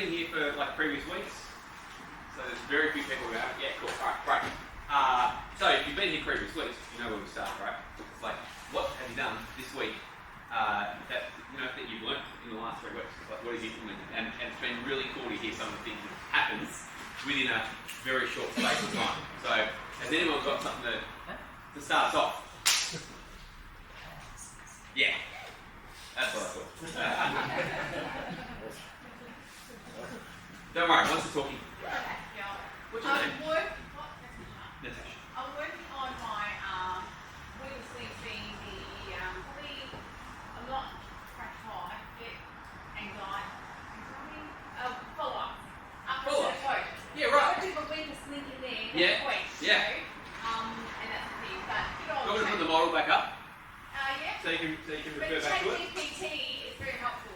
been here for like previous weeks? So there's very few people who haven't. Yeah, cool. Alright, great. So if you've been here previous weeks, you know where we start, right? It's like, what have you done this week that you've learned in the last 3 weeks? Like, what have you implemented? And it's been really cool to hear some of the things that happen within a very short space of time. So has anyone got something to start us off? Yeah. That's what I thought. Don't worry, once you're talking. What's your name? Natasha. I'm working on my previously being the I'm not crash high, get anxiety, follow up. Follow up. Yeah, right. I took a week to sneak in there. Yeah. Yeah. And that's the thing. But Do you want me to put the model back up? Yeah. So you can refer But back to it? ChatGPT is very helpful.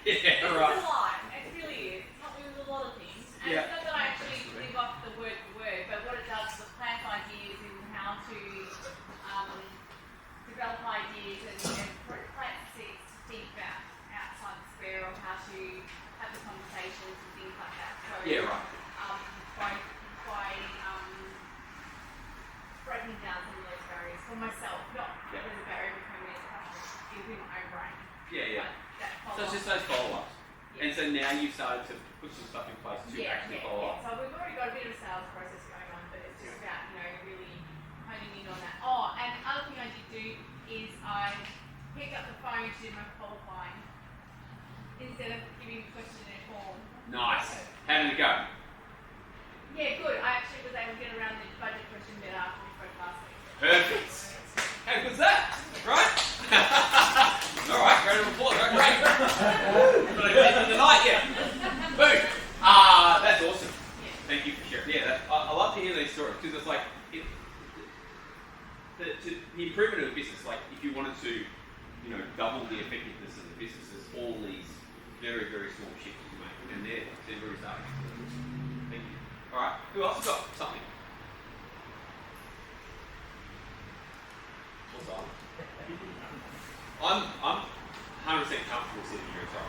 Yeah, right. It's a lot. It really is. It's helped me with a lot of things. And it's not that I actually live off the word for word, but what it does is it plants ideas in how to develop ideas and plant seeds to think about outside the square or how to have the conversations and things like that. So, Yeah, right. by breaking down some of those barriers for myself, not as a barrier between me and the customer, using my own brain. Yeah. That So it's just those follow-ups. Yeah. And so now you've started to put some stuff in place to actually follow up. So we've already got a bit of a sales process going on, but it's just about, really honing in on that. Oh, and the other thing I did do is I picked up the phone to do my qualifying instead of giving a questionnaire form. Nice. How did it go? Yeah, good. I actually was able to get around the budget question better after we spoke last week. Perfect. How good's that? Right? Alright, round of applause. Right, great. Not even into the night yet. Boom. That's awesome. Yeah. Thank you for sharing. Yeah, I love to hear these stories because it's like the improvement of a business. Like if you wanted to, double the effectiveness of the business, there's all these very, very small shifts you make, and they're very starting. Thank you. All right. Who else has got something? What's up? I'm 100% comfortable sitting here as well.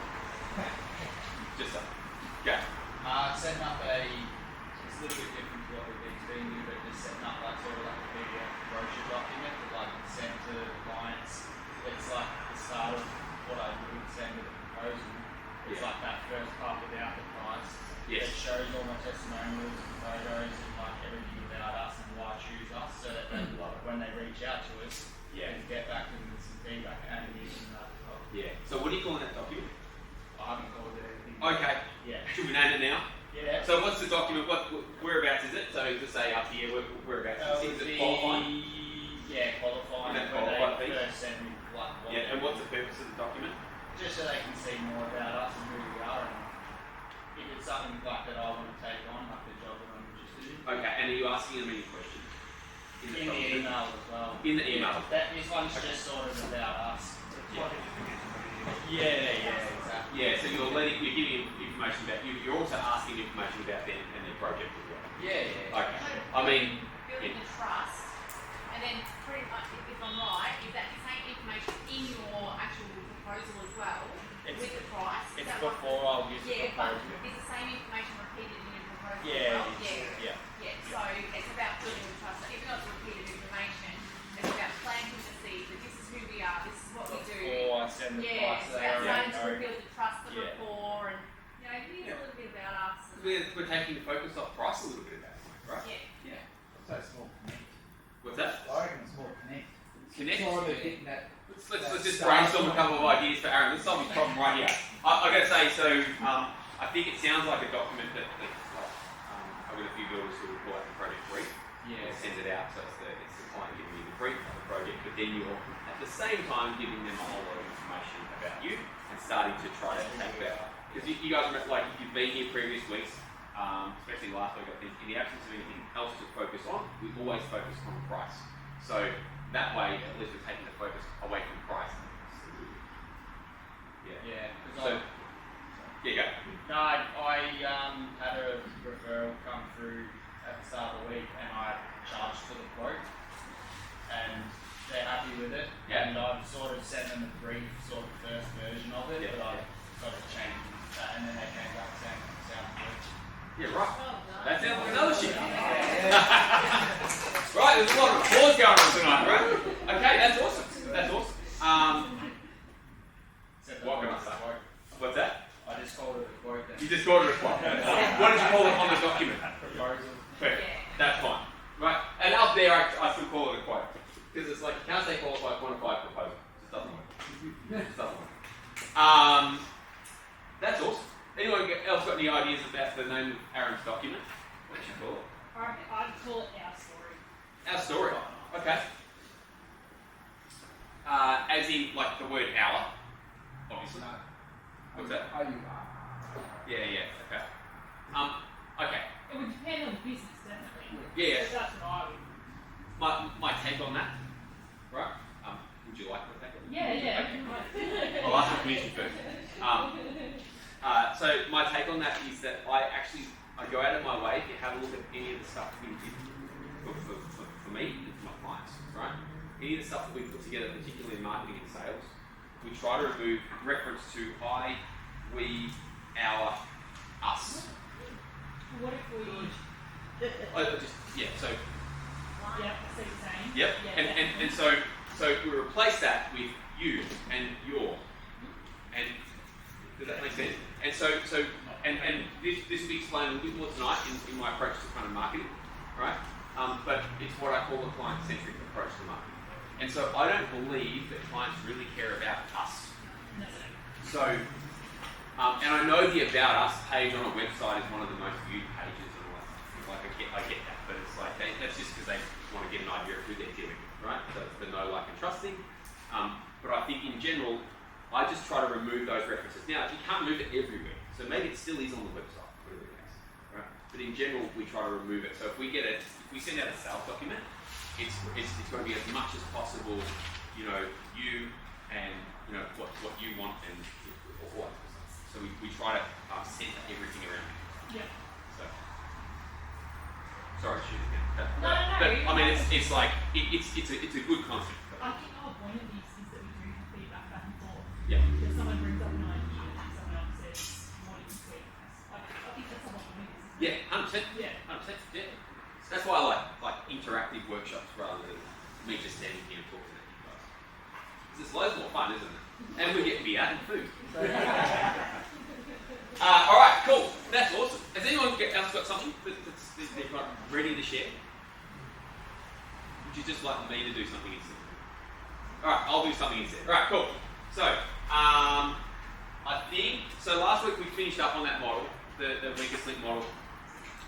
Just so. Go. Setting up it's a little bit different to what we've been doing, but just setting up sort of like a PDF brochure document that send to clients. It's like the start of what I would send with a proposal. It's like that first part without the price. Yes. It shows all my testimonials and photos and everything about us and why choose us, so that when they reach out to us, they can get back to them with some feedback and using that as well. Yeah. So what do you call that document? I haven't called it anything. Okay. Yeah. Should we name it now? Yeah. So what's the document? Whereabouts is it? So just say up here, whereabouts is it? Qualifying? Yeah, qualifying. And that when qualified they piece? first send me Yeah, and what's the purpose of the document? Just so they can see more about us and who we are, and if it's something that I want to take on, like the job that I'm interested in. Okay, and are you asking them any questions? In the email as well. In the email? This one's just sort of about us. Yeah, exactly. Yeah, so you're giving information about you. You're also asking information about them and their project as well. Yeah. Okay. I mean, building the trust, and then pretty much, if I'm right, is that the same information in your actual proposal as well, with the price? It's before I'll use the proposal. But is the same information repeated in your proposal as Yeah. well? Yeah. So it's about building the trust. So even though it's repeated information, it's about planting the seed that this is who we are, this is what we do. Before I send the price, It's they about already starting to know. build the trust, the rapport, and here's a little bit about us. we're taking the focus off price a little bit at that point, right? Yeah. So it's more connect. What's that? I reckon it's more connect. Connect. It's more of a thing that. Let's just brainstorm a couple of ideas for Aaron. Let's solve his problem right here. I got to say, so I think it sounds like a document that I've got a few builders who will call it the project brief. Yeah. And send it out, so it's the client giving you the brief of the project, but then you're at the same time giving them a whole lot of information about you and starting to try to take that. Because you guys are like, if you've been here previous weeks, especially last week, I think, in the absence of anything else to focus on, we always focus on price. So that way, at least we're taking the focus away from price. Yeah. So, go. No, I had a referral come through at the start of the week, and I charged for the quote, and they're happy with it. Yeah. And I've sort of sent them a brief, sort of first version of it, but I've got to change that, and then they came back saying it sounds good. Yeah, right. Well done. That sounds like another shift. Right, there's a lot of applause going on tonight, right? Okay, that's awesome. That's awesome. What can I say? What's that? I just called it a quote. You just called it a quote. What did you call it on the document? Proposal. Perfect. Yeah. That's fine. Right? And up there, I still call it a quote. Because it's like, you can't say qualified, quantified, proposal. It just doesn't work. It just doesn't work. That's awesome. Anyone else got any ideas about the name of Aaron's document? What should you call it? I'd call it our story. Our story. Okay. As in, like, the word our, obviously. What's that? Oh, you are. Yeah, okay. Okay. It would depend on the business, definitely. Yeah. So that's what I would. My take on that, right? Would you like my take on that? Yeah. Okay. I'll ask the permission first. So my take on that is that I go out of my way to have a look at any of the stuff we did for me and for my clients, right? Any of the stuff that we put together, particularly in marketing and sales, we try to remove reference to I, we, our, us. What if we? So Yeah, I see what you're saying. yep, Yeah, and so we replace that with you and your, and does that make sense? And and this will be explained a little bit more tonight in my approach to kind of marketing, right? But it's what I call a client-centric approach to marketing. And so I don't believe that clients really care about us. No. So, and I know the About Us page on a website is one of the most viewed pages and all that. Like I get that, but it's like that's just because they want to get an idea of who they're dealing with, right? So it's the know, like, and trusting. But I think in general, I just try to remove those references. Now, you can't move it everywhere, so maybe it still is on the website, whatever the case, right? But in general, we try to remove it. So if we send out a sales document, it's going to be as much as possible, you know, you and you know what you want and all that stuff. So we try to center everything around it. Yeah. So sorry, shoot again. No. But I mean, it's like it's a good concept. I think the whole point of this is that we do have feedback back and forth. Yeah. That someone brings up an idea and someone else says, what do you think? I think that's the whole point of this. Yeah, 100%. Yeah. 100%. Yeah. That's why I like interactive workshops rather than me just standing here and talking at you guys. Because it's loads more fun, isn't it? And we get beer and food. All right, cool. That's awesome. Has anyone else got something that's they're not ready to share? Would you just like me to do something instead? All right, I'll do something instead. All right, cool. So, I think so. Last week we finished up on that model, the weakest link model.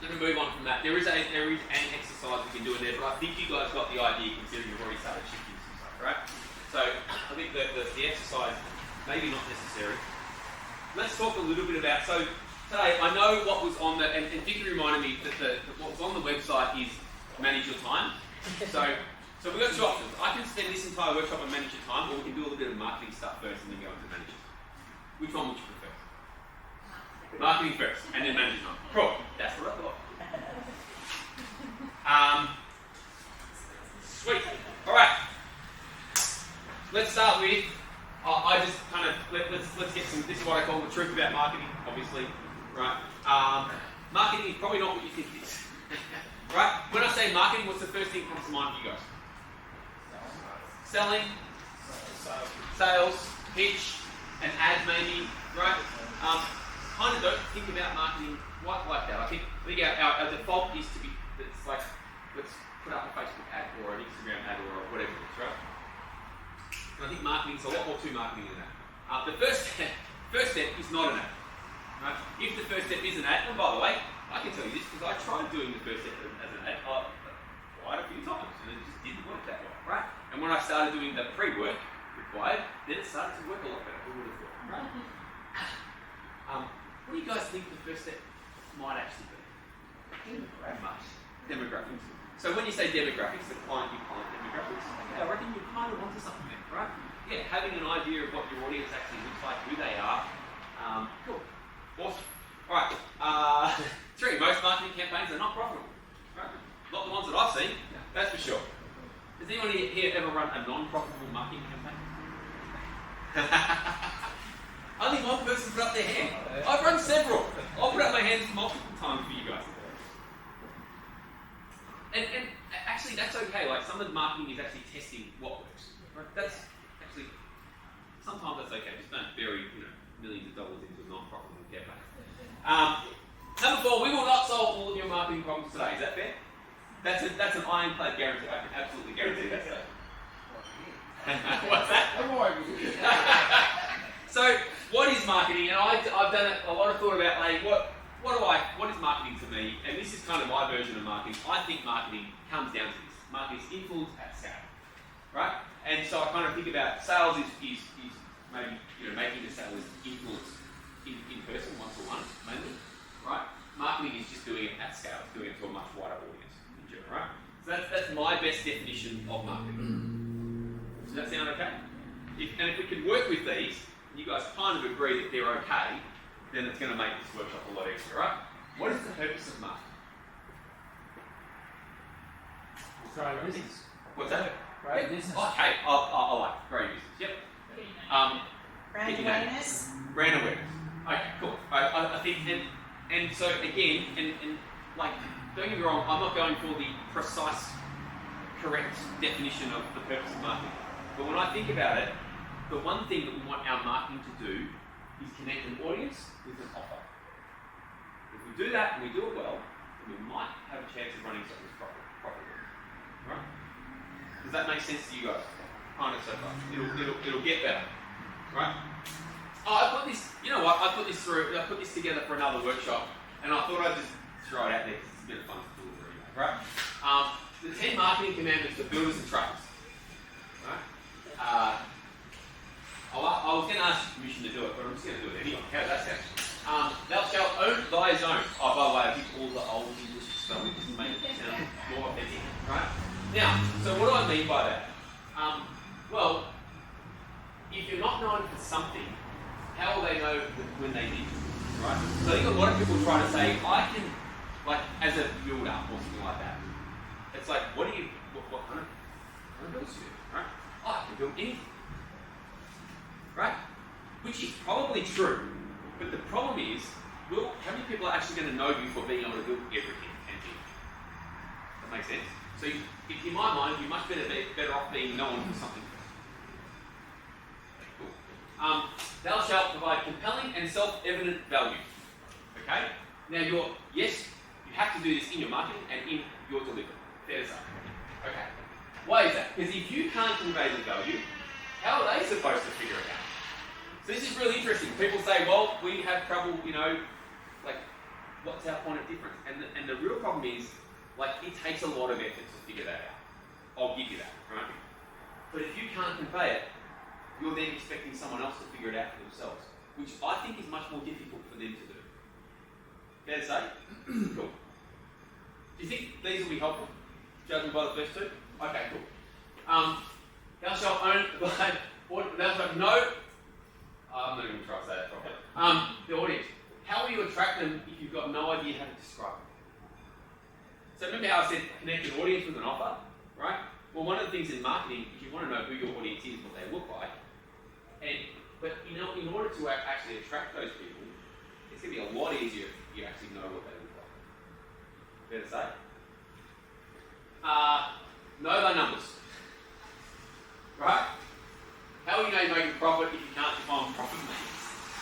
Let me move on from that. There is an exercise we can do in there, but I think you guys got the idea considering you've already started shifting some stuff, right? So I think the exercise maybe not necessary. Let's talk a little bit about, so today I know what was on the, and Vicky reminded me that what was on the website is manage your time. So we've got two options. I can spend this entire workshop on manage your time, or we can do a little bit of marketing stuff first and then go into manage it. Which one would you prefer? Marketing first, and then manage time. Cool. That's what I thought. Sweet. All right. Let's start with. I just kind of let's get some. This is what I call the truth about marketing. Obviously, right? Marketing is probably not what you think it is. Right? When I say marketing, what's the first thing that comes to mind for you guys? Selling, sales, pitch, an ad maybe, right? Kind of don't think about marketing quite like that. I think our default is to be, it's like, let's put up a Facebook ad or an Instagram ad or whatever it is, right? And I think marketing's a lot more to marketing than that. The first step is not an ad. Right? If the first step is an ad, and by the way, I can tell you this because I tried doing the first step as an ad quite a few times and it just didn't work that well, right? And when I started doing the pre-work required, then it started to work a lot better. Who would have thought, right? What do you guys think the first step might actually be? Demographics. So when you say demographics, the client demographics, okay, I reckon you're kind of onto something there, right? Yeah, having an idea of what your audience actually looks like, who they are. Cool. Awesome. Alright. 3, most marketing campaigns are not profitable. Right? Not the ones that I've seen, that's for sure. Has anyone here ever run a non-profitable marketing campaign? Only one person put up their hand. I've run several. I'll put up my hands multiple times for you guys. And actually, that's okay. Like, some of the marketing is actually testing what works. Right? That's actually, sometimes that's okay. Just don't bury, millions of dollars into a non-profitable campaign. Number 4, we will not solve all of your marketing problems today. Is that fair? That's an ironclad guarantee. I can absolutely guarantee that today. What's that? So, what is marketing? And I've done a lot of thought about, like, what is marketing to me? And this is kind of my version of marketing. I think marketing comes down to this. Marketing is influence at scale, right? And so I kind of think about sales is maybe making the sale is influence in person, one-to-one, mainly, right? Marketing is just doing it at scale. It's doing it to a much wider audience in general, right? So that's my best definition of marketing. Does that sound okay? If we can work with these, and you guys kind of agree that they're okay, then it's going to make this workshop a lot easier, right? What is the purpose of marketing? Grow a business. What's that? Grow a business. Okay, I like it. Grow your business. Yep. Brand awareness. Brand awareness. Okay, cool. I think, and so again, and like, don't get me wrong, I'm not going for the precise, correct definition of the purpose of marketing. But when I think about it, the one thing that we want our marketing to do is connect an audience with an offer. If we do that and we do it well, then we might have a chance of running something properly. Right? Does that make sense to you guys? Kind of so far. It'll get better. Right? Oh, I put this, you know what, I put this together for another workshop, and I thought I'd just throw it out there because it's a bit of fun to do it, right? The 10 marketing commandments for builders and trades. Right? I was going to ask you permission to do it, but I'm just going to do it anyway. How does that sound? Thou shalt own thy zone. Oh, by the way, I think all the old English spelling just make it sound more authentic, right? Now, so what do I mean by that? Well, if you're not known for something, how will they know when they need you, right? So I think a lot of people try to say, I can, like, as a builder or something like that. It's like, what kind of builds do you do, right? Oh, I can build anything. Right? Which is probably true, but the problem is, how many people are actually going to know you for being able to build everything and things? That makes sense? So, in my mind, you're much better off being known for something. Cool. Thou shalt provide compelling and self-evident value. Okay? Now, you have to do this in your marketing and in your delivery. Fair to say. Okay. Why is that? Because if you can't convey the value, how are they supposed to figure it out? So this is really interesting. People say, well, we have trouble, like, what's our point of difference? And the real problem is, like, it takes a lot of effort to figure that out. I'll give you that, right? But if you can't convey it, you're then expecting someone else to figure it out for themselves, which I think is much more difficult for them to do. Fair to say? Cool. Do you think these will be helpful, judging by the first two? Okay, cool. Thou shalt own, thou shalt know, I'm not even going to try to say that properly. The audience. How will you attract them if you've got no idea how to describe them? So remember how I said connect an audience with an offer, right? Well, one of the things in marketing is you want to know who your audience is, what they look like. But in order to actually attract those people, it's going to be a lot easier if you actually know what they look like. Fair to say? Know thy numbers. Right? How will you know you're making profit if you can't define what profit means?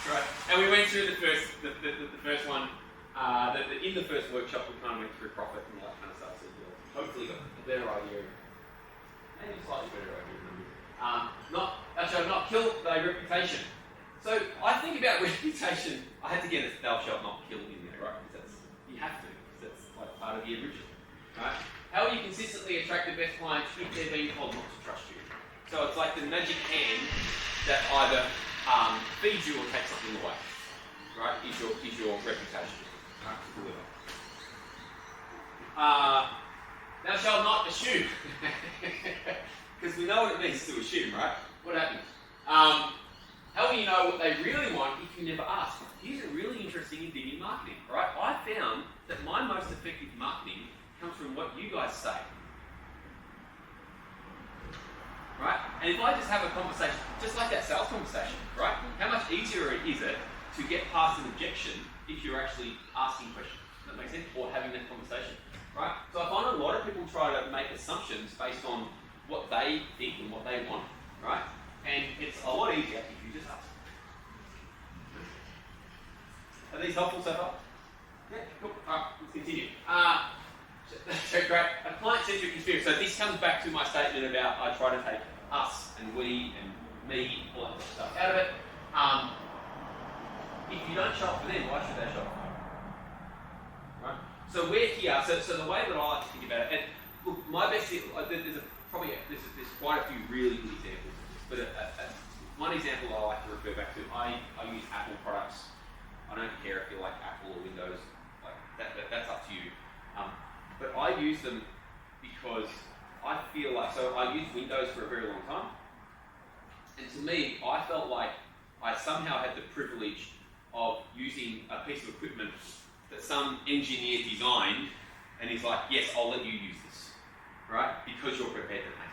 Right? And we went through the first one. In the first workshop, we kind of went through profit and all that kind of stuff. So you'll hopefully got a better idea. Maybe a slightly better idea of numbers. Thou shalt not kill thy reputation. So I think about reputation. I had to get a thou shalt not kill in there, right? Because you have to, because that's like part of the original, right? How will you consistently attract the best clients if they're being told not to trust you? So it's like the magic hand that either feeds you or takes something away, right? Is your reputation, right? To deliver. Thou shalt not assume, because we know what it means to assume, right? What happens? How will you know what they really want if you never ask? Here's a really interesting thing in marketing, right? I found that my most effective marketing comes from what you guys say. Right? And if I just have a conversation, just like that sales conversation, right? How much easier is it to get past an objection if you're actually asking questions? Does that make sense? Or having that conversation, right? So I find a lot of people try to make assumptions based on what they think and what they want, right? And it's a lot easier if you just ask. Are these helpful so far? Yeah, cool. Alright, let's continue. So great. A client-centric experience. So this comes back to my statement about I try to take us and we and me, all that sort of stuff out of it. If you don't show up for them, why should they show up for you? Right? So we're here. So the way that I like to think about it, and look, my best, there's quite a few really good examples of this, but one example I like to refer back to, I use Apple products. I don't care if you like Apple or Windows, like that's up to you. But I use them because I feel like, so I used Windows for a very long time, and to me, I felt like I somehow had the privilege of using a piece of equipment that some engineer designed, and he's like, yes, I'll let you use this, right? Because you're prepared to pay,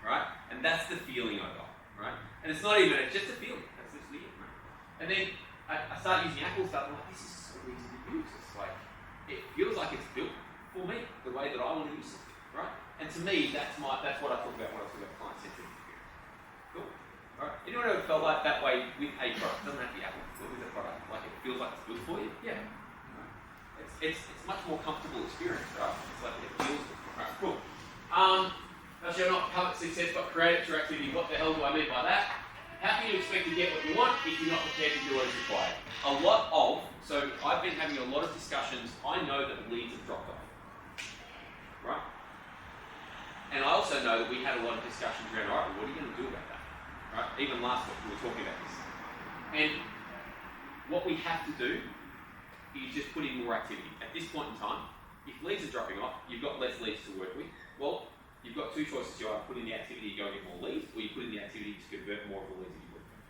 right? And that's the feeling I got, right? And it's not even, it's just a feeling, that's literally it, right? And then I started using Apple stuff, and I'm like, this is so easy to use. It's like, it feels like it's built for me, the way that I want to use it, right? And to me, that's what I talk about when I talk about client-centric experience. Cool. All right. Anyone ever felt like that way with a product? Doesn't have to be Apple, but with a product, like it feels like it's built for you? Yeah. Right. It's much more comfortable experience, right? It's like it feels good. Right. Cool. Actually, I'm not public success, but creative through activity. What the hell do I mean by that? How can you expect to get what you want if you're not prepared to do what is required? So I've been having a lot of discussions. I know that leads have dropped off, right? And I also know that we had a lot of discussions around, all right, well, what are you going to do about that? Right? Even last week we were talking about this. And what we have to do is just put in more activity. At this point in time, if leads are dropping off, you've got less leads to work with. Well, you've got two choices. You either put in the activity to go and get more leads, or you put in the activity to convert more of the leads that you work with.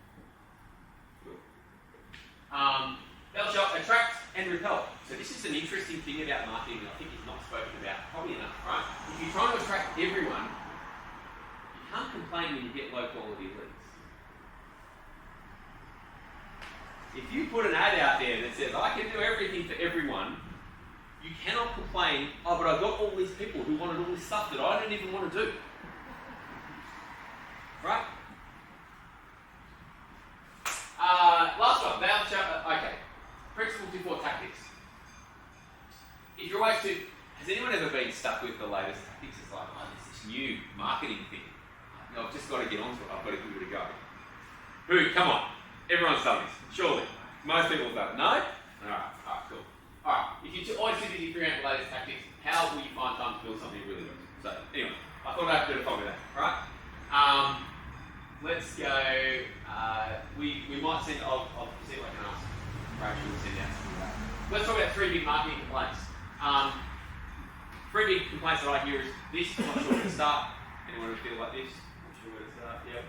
Cool. Bell shop, attract and repel. So this is an interesting thing about marketing that I think is not spoken about probably enough, right? If you're trying to attract everyone, you can't complain when you get low quality leads. If you put an ad out there that says, I can do everything for everyone, you cannot complain, oh, but I've got all these people who wanted all this stuff that I don't even want to do. Right? Last one, balance chart. Okay. Principles before tactics. If you're always too, has anyone ever been stuck with the latest tactics? It's like, oh, there's this new marketing thing. I've just got to get onto it. I've got to give it a go. Who? Come on. Everyone's done this. Surely. Most people have done it. No? Alright, cool. Alright, if you're always too busy figuring out the latest tactics, how will you find time to build something that really works? So, anyway, I thought I'd have a bit of fun with that. Alright? Let's go. We might send, I'll see if I can ask Rachel to send out some of that. Let's talk about 3 big marketing complaints. 3 big complaints that I hear is this, I'm not sure where to start. Anyone who feel like this? Not sure where to start, yep.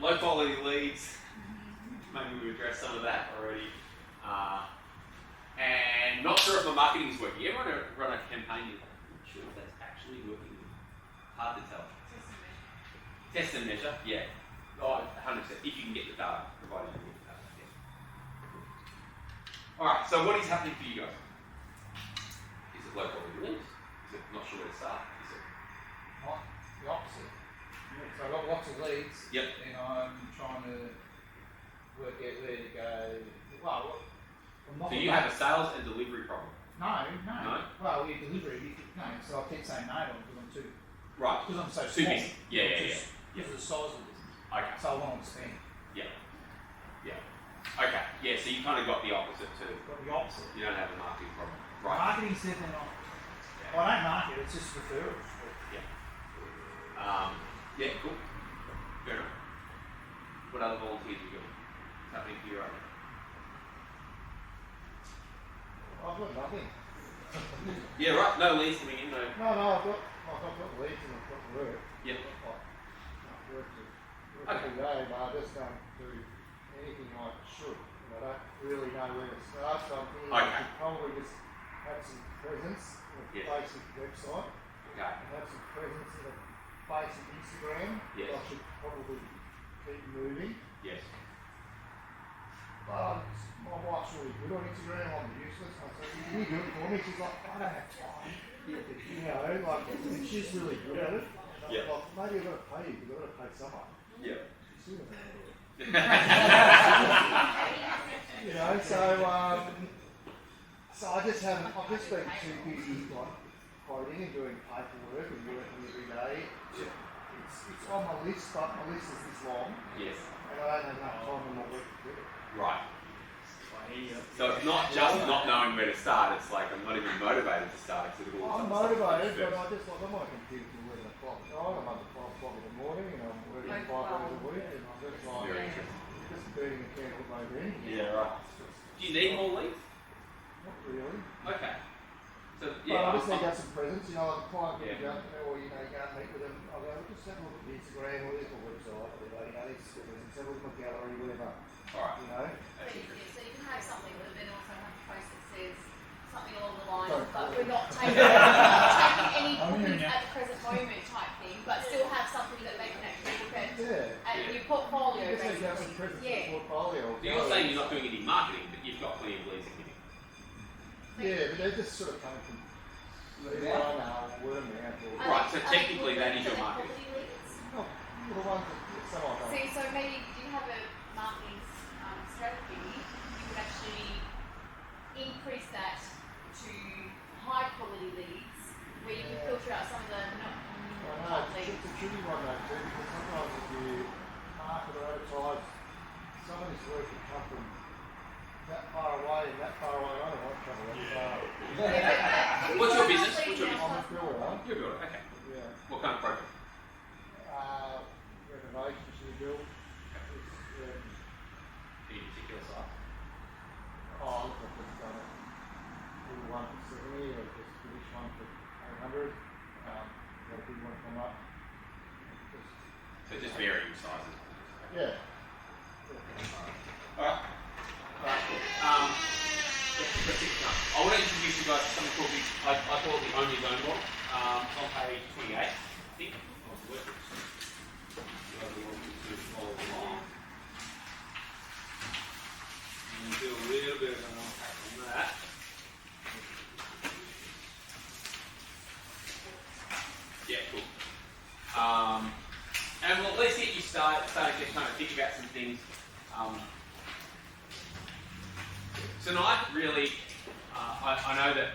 Low quality leads. Maybe we've addressed some of that already. And not sure if my marketing is working. You ever run a campaign, you're like, not sure if that's actually working. Hard to tell. Test and measure, yeah. Oh, 100%. If you can get the data, provided you can get the data, yeah. Alright, so what is happening for you guys? Is it low quality leads? Is it not sure where to start? Is it The opposite. So I've got lots of leads, Yep. and I'm trying to work out where to go. Well, I'm not So you have a sales and delivery problem? No. No? Well, we delivery, no, so I keep saying no to them because I'm too, Right. because I'm so Too small. busy. Yeah. Because of the size of the business. Okay. So I want to spend. Yeah. Okay. Yeah, so you kind of got the opposite too. Got the opposite. You don't have a marketing problem. Right. Marketing's definitely not. Well, I don't market, it's just referrals. Yeah, cool. Fair enough. What other volunteers have you got? What's happening for you right now? I've got nothing. Yeah, right. No leads coming in, no. No, I've got leads and I've got work. Yep. Work every day, but I just don't do anything like I should. And I don't really know where to start, so I'm thinking I should probably just have some presence in a basic website. Okay. And have some presence in a basic Instagram. Yes. I should probably keep moving. Yes. My wife's really good on Instagram, I'm useless. I said, can you do it for me? She's like, I don't have time. You know, like, and she's really good at it. Yeah. Like, maybe I've got to pay you because I've got to pay someone. Yeah. She's doing it. You know, so I just haven't, I've just been too busy like quoting and doing paperwork and working every day. It's on my list, but my list is this long. Yes. And I don't have enough time in my week to do it. Right. So it's not just not knowing where to start, it's like I'm not even motivated to start. I'm motivated, but I just like, I'm on a computer till 11 o'clock at night, I'm up at 5 o'clock in the morning, and I'm working 5 days a week, and I'm just like, Very interesting. just burning the candle at both ends. Yeah, right. Do you need more leads? Not really. Okay. So But yeah, I just need to have some presents, you know, like a client Yeah. you go, or you know, you go and meet with them, I'll go, just have a look at the Instagram, or there's my website, or whatever, you know, these presents, have a look at my gallery, whatever, alright. you know. So you can have something, but then also have a post that says something along the lines, but we're not taking any bookings at the present moment type thing, but still have something that they can actually look at Yeah. and your portfolio. You just need to have some basically. presents in the portfolio. So you're saying you're not doing any marketing, but you've got plenty of leads in here. Yeah, but they just sort of come from word of mouth or Right, so technically that is your marketing. oh, the ones that some of them. See, so maybe if you have a marketing strategy, you would actually increase that to high quality leads, where you can filter out some of the not I know, leads. it's a tricky one though too, because sometimes if you market or advertise, some of this work can come from that far away and that far away. I don't want to cover that far. What's your business? What's your business? I'm a builder. You're a builder, okay. Yeah. What kind of project? Renovations we build. Any particular size? Oh, look, I've just done a little one for 70, or just finished one for 800. Got a big one come up. So just varying sizes. Yeah. Alright. Alright, cool. Let's get going. I want to introduce you guys to something called I call it the Only Zone model. It's on page 28, I think. Of the workbooks. You guys will want to follow along. And do a little bit of an unpack on that. Yeah, cool. And we'll at least get you started just trying to think about some things. Tonight, really, I know that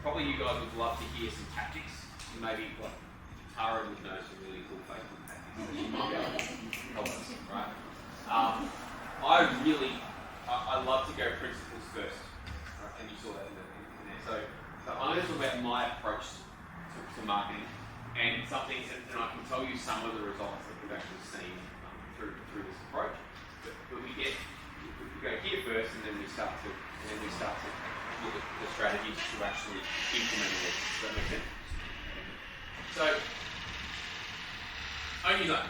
probably you guys would love to hear some tactics. Maybe like Tara would know some really cool Facebook tactics that she might be able to help us, right? I love to go principles first, right? And you saw that in there. So I'm going to talk about my approach to marketing and something, and I can tell you some of the results that we've actually seen through this approach. But we go here first, and then we start to look at the strategies to actually implement it. Does that make sense? So, only zone.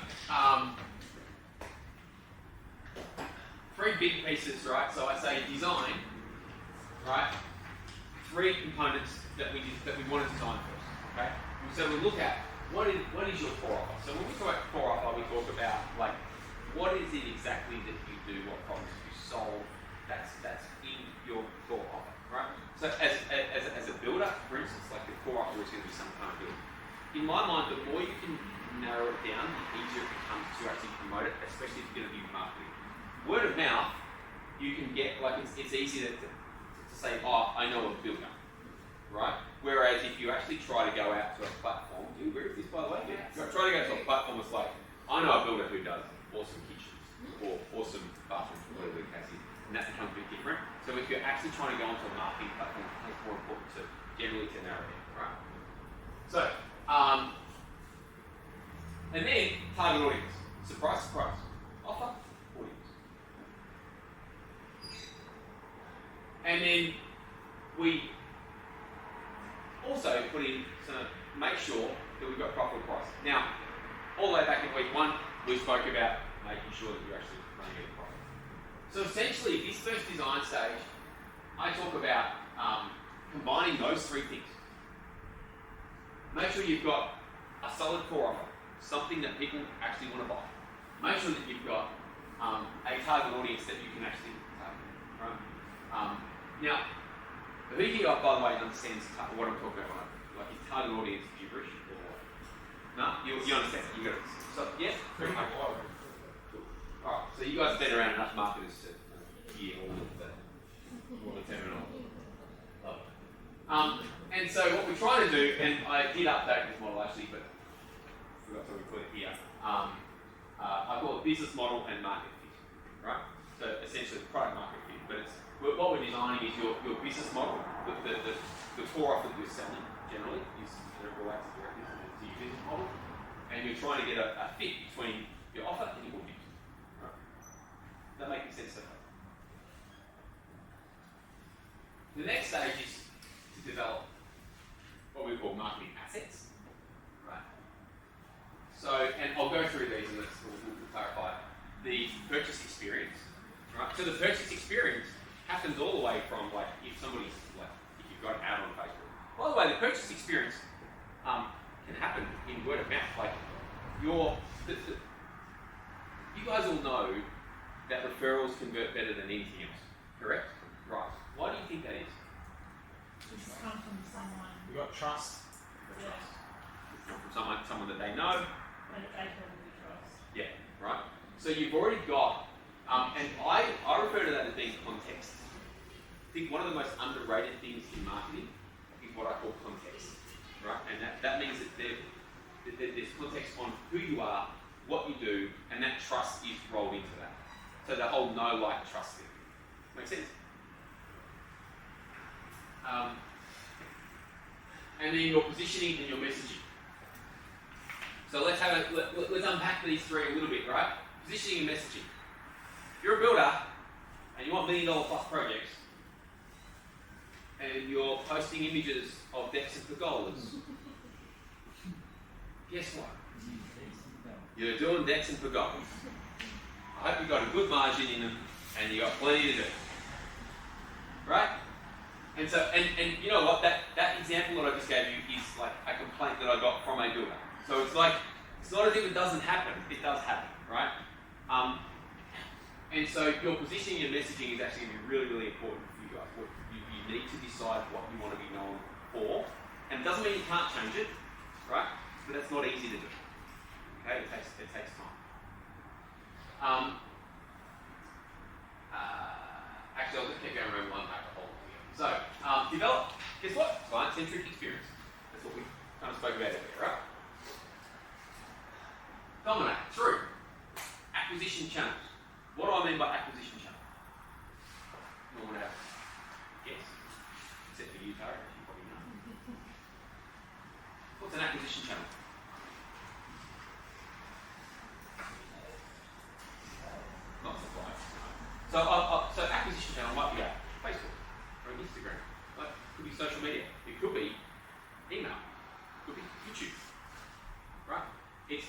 Three big pieces, right? So I say design, right? Three components that we want to design first. Okay. So we look at what is your core offer. So when we talk about core offer, we talk about like what is it exactly that you do, what problems you solve. That's in your core offer, right? So as a builder, for instance, like the core offer is going to be some kind of build. In my mind, the more you can narrow it down, the easier it becomes to actually promote it, especially if you're going to be marketing. Word of mouth, you can get like it's easy to say, oh, I know a builder, right? Whereas if you actually try to go out to a platform, do you agree with this by the way? Yeah. Try to go to a platform that's like, I know a builder who does awesome kitchens or awesome bathrooms or whatever the case is, and that becomes a bit different. So if you're actually trying to go onto a marketing platform, it's more important to generally to narrow it down, right? So, and then target audience. Surprise, surprise. Offer, audience. And then we also put in some, make sure that we've got profitable pricing. Now, all the way back in week 1, we spoke about making sure that you're actually running at a profit. So essentially, this first design stage, I talk about combining those three things. Make sure you've got a solid core offer, something that people actually want to buy. Make sure that you've got a target audience that you can actually target, right? Now, who here, by the way, understands what I'm talking about? Like your target audience gibberish? Or no? You understand? You got it. So, yes? Pretty Okay. wide. Cool. Alright, so you guys have been around enough marketers to hear all the terminology. Love it. And so what we're trying to do, and I did update this model actually, but forgot to put it here. I call it business model and market fit, right? So essentially product market fit, but it's what we're designing is your business model, the core offer that you're selling generally is relates directly to your business model, and you're trying to get a fit between your offer and your audience. Right? Does that make sense so far? The next stage is to develop what we call marketing assets. Right? So, and I'll go through these and we'll clarify. The purchase experience. Right? So the purchase experience happens all the way from like if somebody's like if you've got an ad on Facebook. By the way, the purchase experience can happen in word of mouth. Like you guys all know that referrals convert better than anything else, correct? Right. Why do you think that is? It's come from someone We got trust. that It's not from someone that they know. they probably trust. Yeah, right. So you've already got, and I refer to that as being context. I think one of the most underrated things in marketing is what I call context, right? And that means that there's context on who you are, what you do, and that trust is rolled into that. So the whole know, like, trust thing. Make sense? And then your positioning and your messaging. So let's unpack these three a little bit, right? Positioning and messaging. If you're a builder and you want $1 million plus projects, and you're posting images of decks and pergolas, guess what? You're doing decks and pergolas. I hope you've got a good margin in them and you've got plenty to do. Right? And so, and you know what, that example that I just gave you is like a complaint that I got from a builder. So it's like, it's not as if it doesn't happen, it does happen, right? And so your positioning and messaging is actually going to be really, really important for you guys. You need to decide what you want to be known for. And it doesn't mean you can't change it, right? But that's not easy to do. Okay, it takes time. Actually, I'll just keep going around one pack the whole thing. So, develop, guess what? Client-centric experience. That's what we kind of spoke about earlier, right? Dominate through acquisition channels. What do I mean by acquisition channel? No one else? Yes. Except for you, Tara, you probably know. What's an acquisition channel? Not surprised. So acquisition channel might be Facebook or Instagram. Like, could be social media. It could be email. It could be YouTube. Right? It's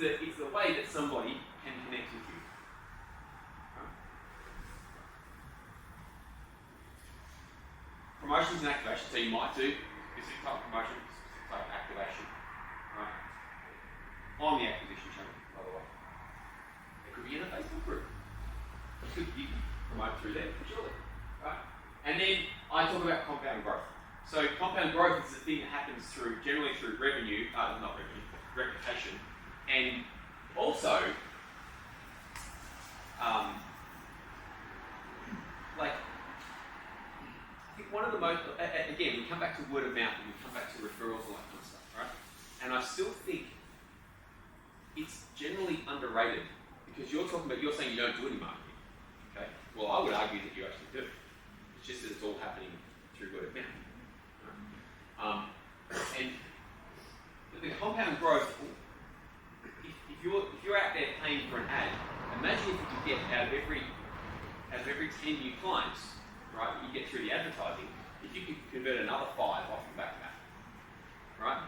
the way that somebody can connect with you. Right? Promotions and activation. So you might do specific type of promotion, specific type of activation. Right? On the acquisition channel, by the way. It could be in a Facebook group. You can promote through there, surely. Right? And then I talk about compound growth. So compound growth is the thing that happens generally through reputation, and also like I think one of the most again we come back to word of mouth and we come back to referrals and all that kind of stuff, right? And I still think it's generally underrated because you're saying you don't do any marketing. Okay. Well, I would argue that you actually do. It's just that it's all happening through word of mouth. Right? And the compound growth. If you're out there paying for an ad, imagine if you could get out of every 10 new clients, right, that you get through the advertising, if you could convert another 5 off the back of that, right?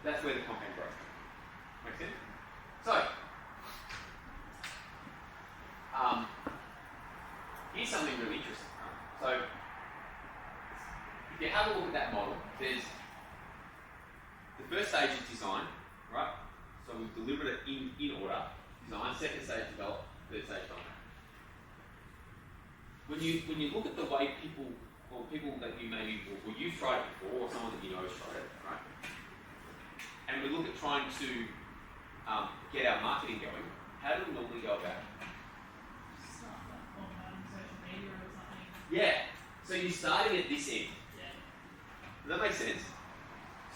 That's where the compound growth comes. Make sense? So, here's something really interesting, right? So, if you have a look at that model, there's the first stage is design, right? So we've delivered it in order, design, second stage develop, the when you look at the way people that you maybe or you've tried it before, or someone that you know has tried it, right? And we look at trying to get our marketing going. How do we normally go about it? Start like on social media or something. Yeah. So you're starting at this end. Yeah. Does that make sense?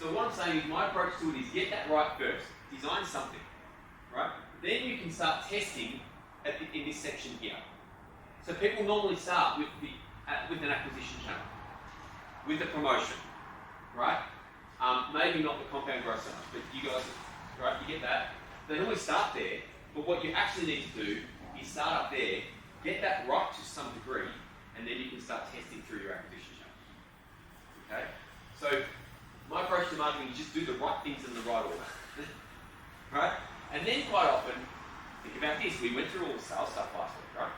So what I'm saying is my approach to it is get that right first. Design something, right? Then you can start testing in this section here. So people normally start with an acquisition channel, with a promotion, right? Maybe not the compound growth so much, but you guys, right? You get that. They normally start there, but what you actually need to do is start up there, get that right to some degree, and then you can start testing through your acquisition channel. Okay? So my approach to marketing is just do the right things in the right order. Right? And then quite often, think about this, we went through all the sales stuff last week, right?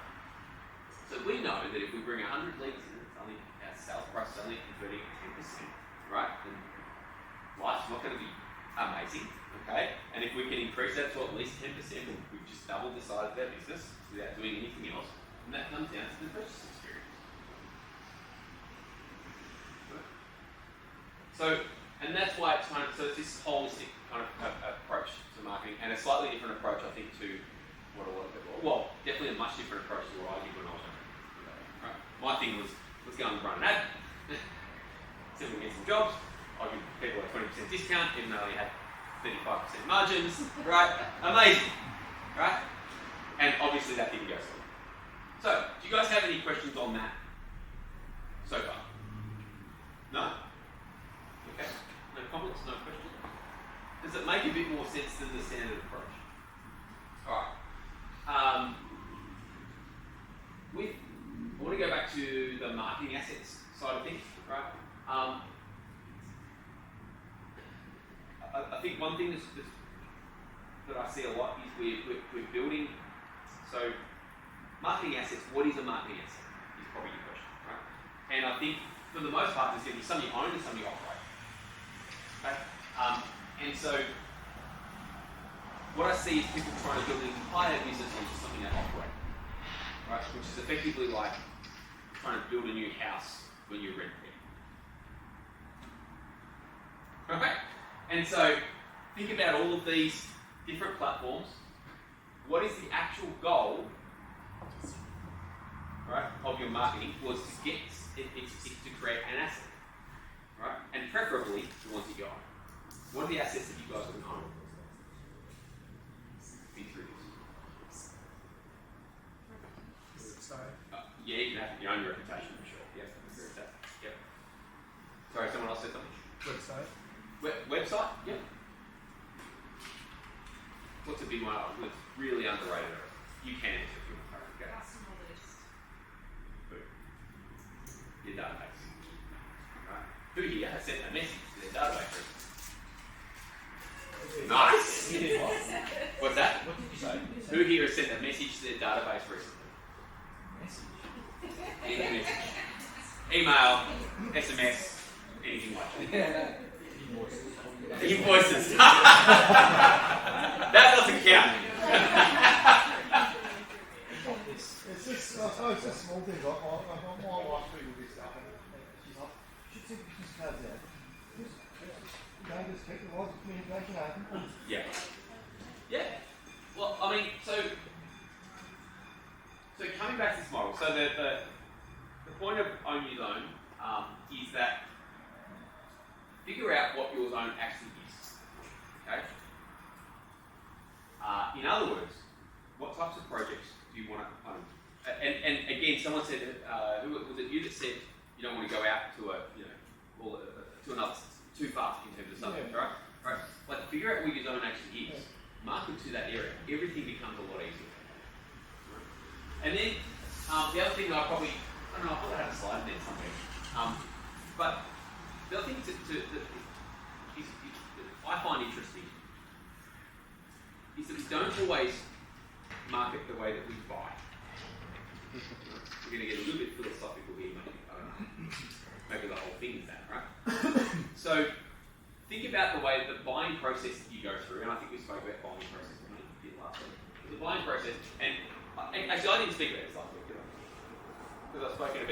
So we know that if we bring 100 leads in, it's only our sales price is only converting at 10%, right? Then life's not going to be amazing, okay? And if we can increase that to at least 10%, we've just doubled the size of our business without doing anything else, and that comes down to the purchase experience. So, and that's why it's kind of, so it's this holistic kind of approach to marketing, and a slightly different approach, I think, to what a lot of people, well, definitely a much different approach to what I did when I was younger. Right? My thing was, let's go and run an ad, see if we can get some jobs, I'll give people a 20% discount, even though they had 35% margins, right? Amazing, right? And obviously that didn't go so well. So, do you guys have any questions on that so far? No? Okay. No comments, no questions? Does it make a bit more sense than the standard approach? Alright. I want to go back to the marketing assets side of things, right? I think one thing that I see a lot is we're building, so marketing assets, what is a marketing asset is probably your question, right? And I think for the most part there's going to be some you own and some you operate. Okay? And so what I see is people trying to build an entire business onto something that operates, right? Which is effectively like trying to build a new house when you're renting. Okay? And so think about all of these different platforms. What is the actual goal, right, of your marketing? Was to get it's to create an asset, right? And preferably the ones that you own. What are the assets that you guys would own? Be through this. Yeah, you can have your own reputation for sure. Yes, I agree with that. Yep. Sorry, someone else said something? Website. Website? Yep. What's a big one that's really underrated? You can answer if you want to. Okay. Customer list. Who? Your database. Right. Who here has sent a message to their database? Nice! What's that? What did you say? Who here has sent a message to their database recently? Message. Any message. Email, SMS, anything like that. Invoices. That doesn't count. It's just, I suppose, just small things. My wife people do stuff, and she's like, should send business cards out. Just keep the lines of communication open. Yeah. Yeah. Well, I mean, so coming back to this model, so the point of Own Your Zone is that figure out what your zone actually is. Okay? In other words, what types of projects do you want to own? And again, someone said, who was it you that said you don't want to go out to to another too far in terms of subject, right? Right. Like figure out where your zone actually is. Market to that area. Everything becomes a lot easier. And then the other thing that I thought I had a slide in there somewhere. But the other thing that I find interesting is that we don't always market the way that we buy. We're going to get a little bit philosophical here, maybe. I don't know. Maybe the whole thing is that, right? So think about the way the buying process that you go through, and I think we spoke about buying process when we did last week. The buying process, and actually I didn't speak about this last week, did I? because I've spoken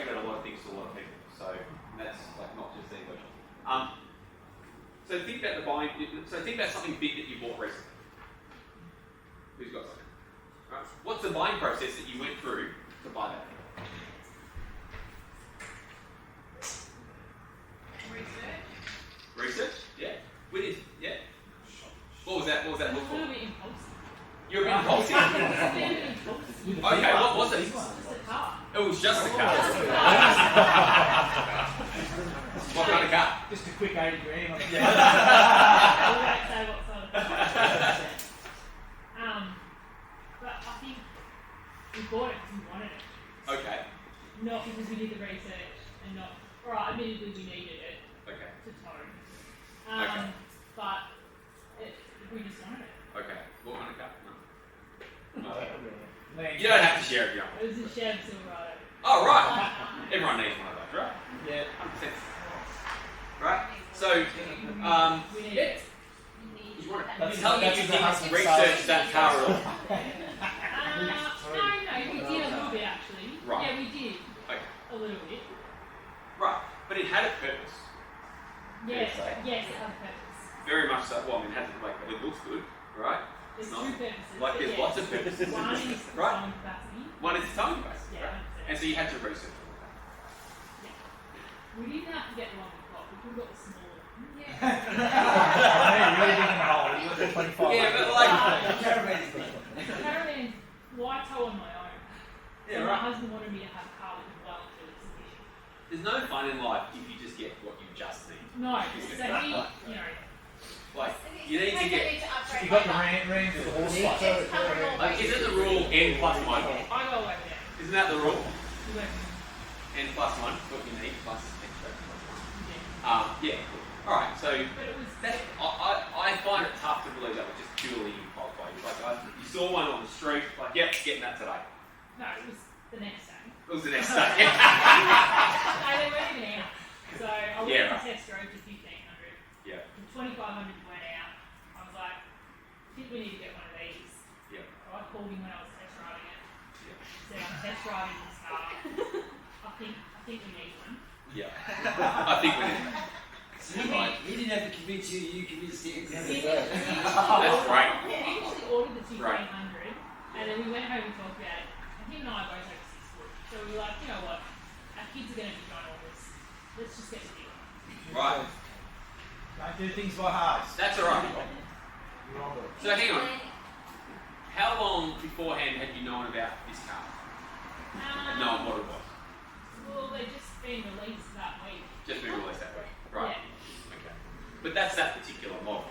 about a lot of things to a lot of people. So that's like not just the workshop. So think about the buying. So think about something big that you bought recently. Who's got something? Right. What's the buying process that you went through to buy that? Research? Yeah. We did. Yeah. What was that? What was that look A for? little bit impulsive. You're a bit impulsive. It's a little bit impulsive. Okay. What was it? Just a car. It was just a car. Just a car. What kind of car? Just a quick 80 grand on it. I won't say what sort of car. But I think we bought it because we wanted it. Okay. Not because we did the research and not, alright, admittedly we needed it Okay. to tow. Okay. But we just wanted it. Okay. What kind of car? No. Land. You don't have to share it if you don't. It was a Chev Silverado. Oh, right. Everyone needs one of those, right? Yeah. 100%. Right? So, We needed yeah. it. You want it. That's- You tell me that's you the didn't husband research side. that car at all. No, we did a little bit actually. Right. Yeah, we did Okay. a little bit. Right. But it had a purpose. Yes, Yes. yes, it has a purpose. Very much so. Well, I mean, it had to like it looks good, right? There's No. two purposes. Like but there's yeah. lots of purposes. One is the Right. towing capacity. One is its towing base. Yeah, Right? 100%. And so you had to research all of that. We didn't have to get the one we got. We could have got the smaller one. Yeah. You're really digging a hole. You got 25. Yeah, but like Caravan, why tow on my own? Yeah, So right. my husband wanted me to have a car that was well and truly sufficient. there's no fun in life if you just get what you just need. No, so he, you know, Like you need to get. You got the ram for the horse fight. Like, isn't the rule n plus one? I go away there. Isn't that the rule? We went, N plus one, what you need plus extra. yeah. Yeah. All right. So But it was, that's, I find it tough to believe that was just purely impulse buying. Like you saw one on the street, like yep, getting that today. no, it was the next day. It was the next day. No, they weren't even out. So I went Yeah, to right. test drove to 1,500. Yeah. From 2,500 went out. I was like, I think we need to get one of these. Yeah. So I called him when I was test driving it. Yeah. Said I'm test driving this car. I think we need one. Yeah. I think we did. He didn't have to convince you, you convinced him. That's great. We actually ordered the 2,800, Right. and then we went home and talked about it. And him and I are both over 6 foot, so we were like, you know what? Our kids are going to be ginormous. Let's just get the deal. Right. Don't do things by halves. That's all right. You're on it. So hang on. How long beforehand had you known about this car? And known what it was? Well, they've just been released that week. Just been released that week. Right. Yeah. Okay. But that's that particular model.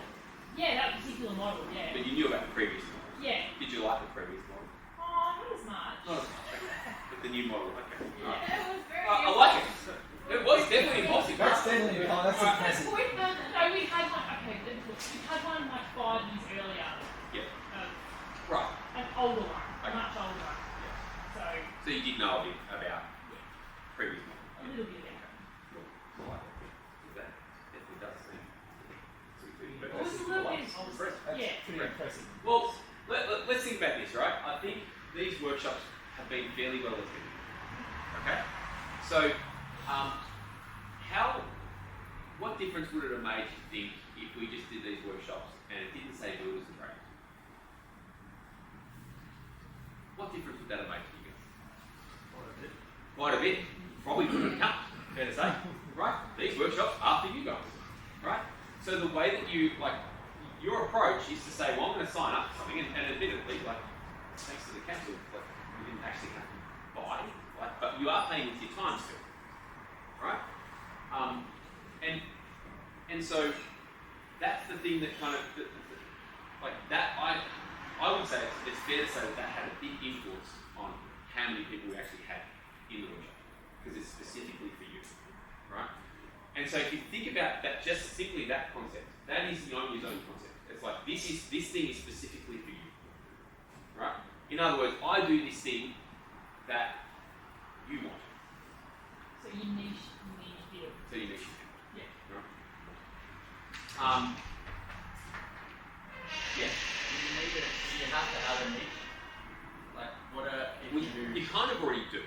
Yeah, that particular model, yeah. But you knew about the previous model. Yeah. Did you like the previous model? Oh, not as much. Not as much. Okay. But the new model, okay. Yeah. Alright. It was very I like it. It was definitely impulsive. That's definitely that's Alright. impressive. No, we had one, okay, we had one like 5 years earlier. Yeah. Uh, Right. an older one, a Okay. much older one. So, So you did know a bit about previous model. a little bit of that. Cool. I like it. That definitely does seem It was a little bit impulsive. That's Yeah. pretty impressive. Well, let's think about this, right? I think these workshops have been fairly well attended. Okay? So, what difference would it have made, you think, if we just did these workshops and it didn't say builders and trades? What difference would that have made to you guys? Quite a bit. Probably couldn't have come, fair to say. Right? These workshops are for you guys. Right? So the way that you, like, your approach is to say, well, I'm going to sign up for something, and admittedly, like, thanks to the council, like, you didn't actually have to buy, right? But you are paying with your time still. Right? And so that's the thing that kind of, like that, I would say it's fair to say that had a big influence on how many people we actually had in the workshop, because it's specifically for you, right? And so if you think about that, just simply that concept, that is the only zone concept. It's like this thing is specifically for you, right? In other words, I do this thing that you want, So you niche field. so you need to. Yeah. Right? Yeah. Do you have to have a niche? Like, what if You kind of already do,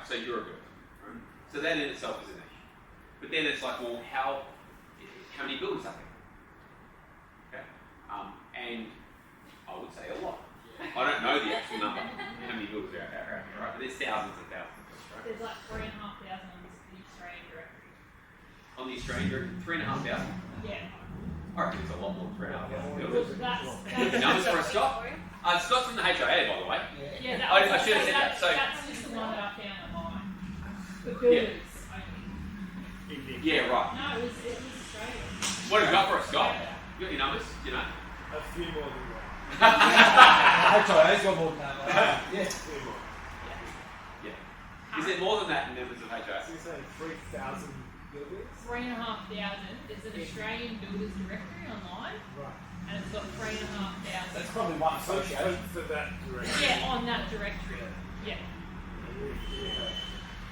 So you're a builder, right? So that in itself is a niche. But then it's like, well, how many builders are there? Okay, and I would say a lot. I don't know the actual number, how many builders are out there, right? But there's thousands and thousands of us, right? There's like 3,500 on the Australian directory. On the Australian directory, 3,500. Yeah. I reckon it's a lot more than 3,500 builders. Look, that's Numbers for a Scott? Scott's from the HIA, by the way. yeah, that I should have said that. So that's just the one that I found online. The builders only. yeah, right. No, it was Australian. What have you got for us, Scott? You got your numbers? Do you know? A few more than that. HIA's got more than that. Yes, a few more. Yeah. Is there more than that in members of HIA? So you're saying 3,000 builders? 3,500. There's an Australian builders directory online, Right. and it's got 3,500. That's probably one association. For that direction. Yeah, on that directory. Yeah.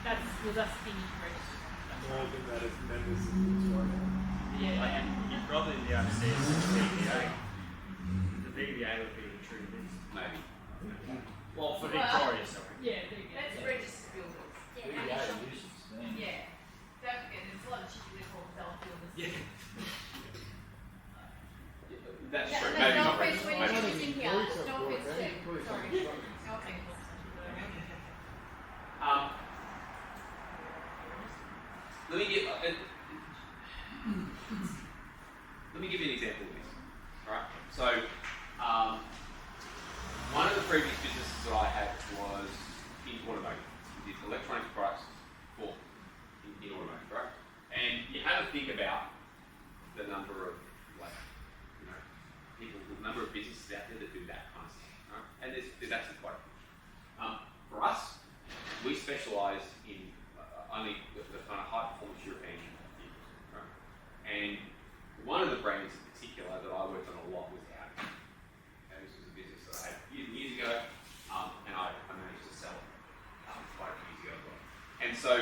That's was us being registered. More than that as members of Victoria. Yeah. You probably be able to see it's the VBA. The VBA would be the true list. Maybe. Well, for Victoria, sorry. Yeah, there you go. Let's register builders. Yeah, useless, man. Yeah. Don't forget, there's a lot of cheaper than called self-builders. Yeah. That's Yeah, true. no, Maybe no not offense registered. when Maybe. you was in here. No offense too. Sorry. No offense. Let me give you an example of this. Right. So, one of the previous businesses that I had was in automotive. We did electronic products for in automotive, right? And you have to think about the number of people, the number of businesses out there that do that kind of stuff, right? And there's actually quite a few. For us, we specialise in only the kind of high performance European vehicles, right? And one of the brands in particular that I worked on a lot was Audi. Okay, this was a business that I had years and years ago, and I managed to sell it quite a few years ago as well. And so,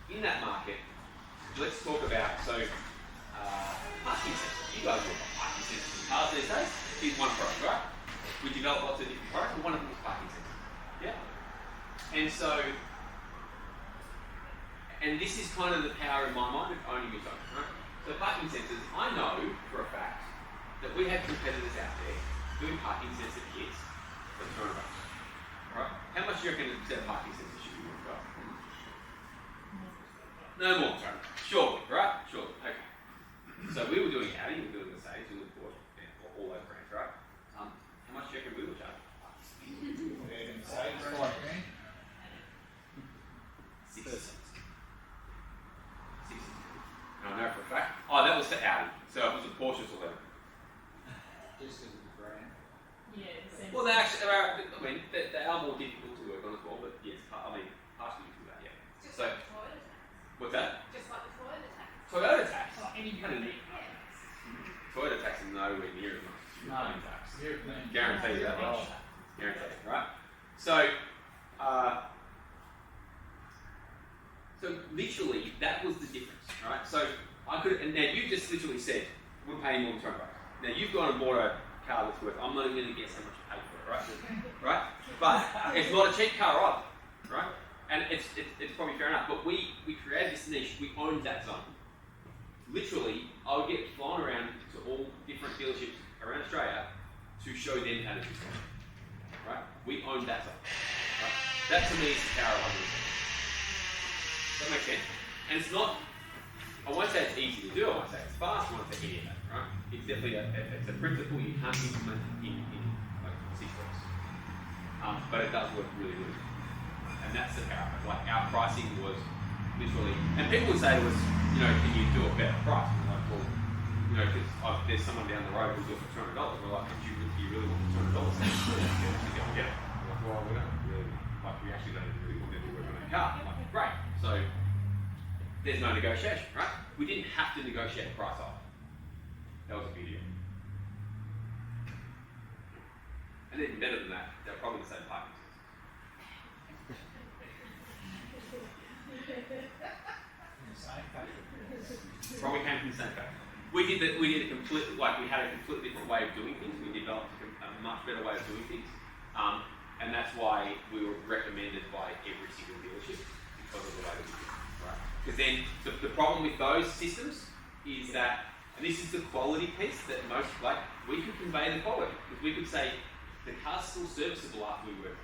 in that market, let's talk about parking sensors. You guys know about parking sensors in cars these days. Here's one product, right? We developed lots of different products, and one of them was parking sensors. Yeah? And so, and this is kind of the power in my mind of owning your own, right? So parking sensors, I know for a fact that we have competitors out there doing parking sensor kits for $200. Right? How much do you reckon a set of parking sensors should be worth? No more, sorry. Surely, right? Surely. Okay. So we were doing Audi, we were doing Mercedes, we were doing Porsche, all those brands, right? How much do you reckon we were charging? Say it's 5 grand. 60 cents. 60 cents. And I know for a fact. Oh, that was for Audi. So it was a Porsche or whatever. Just because of the brand. Yeah. Well, they actually are. I mean, they are more difficult to work on as well. But yes, I mean, partially because of that. Yeah. Just So like the Toyota tax. what's that? Just like the Toyota tax. Toyota tax. Oh, any I didn't need- Yeah. Toyota tax is nowhere near as much as European tax. European. Guarantee you that much. Guarantee, right? So, literally, that was the difference, right? So, I could, and now you just literally said, we're paying more than $200. Now, you've gone and bought a car that's worth, I'm not even going to guess how much you paid for it, right? Right? But it's not a cheap car either, right? And it's probably fair enough, but we created this niche, we owned that zone. Literally, I would get flown around to all different dealerships around Australia to show them how to do something. Right? We owned that zone. Right? That to me is the power of owning. Does that make sense? And it's not, I won't say it's easy to do, I won't say it's fast, I won't say any of that, right? It's definitely it's a principle you can't implement in like 6 weeks. But it does work really, really well. And that's the power of it. Like our pricing was literally, and people would say to us, can you do a better price? And we're like, well, because there's someone down the road who'll do it for $200. We're like, do you really want the $200? We're like, well, we don't really, we actually don't really want them to work on a car. I'm like, great. So there's no negotiation, right? We didn't have to negotiate the price off. That was a big deal. And even better than that, they're probably the same parking systems. Probably came from the same factory. We did a completely, we had a completely different way of doing things. We developed a much better way of doing things. And that's why we were recommended by every single dealership because of the way that we do it, right? Because then the problem with those systems is that, and this is the quality piece that most, like, we could convey the quality, because we could say the car's still serviceable after we work.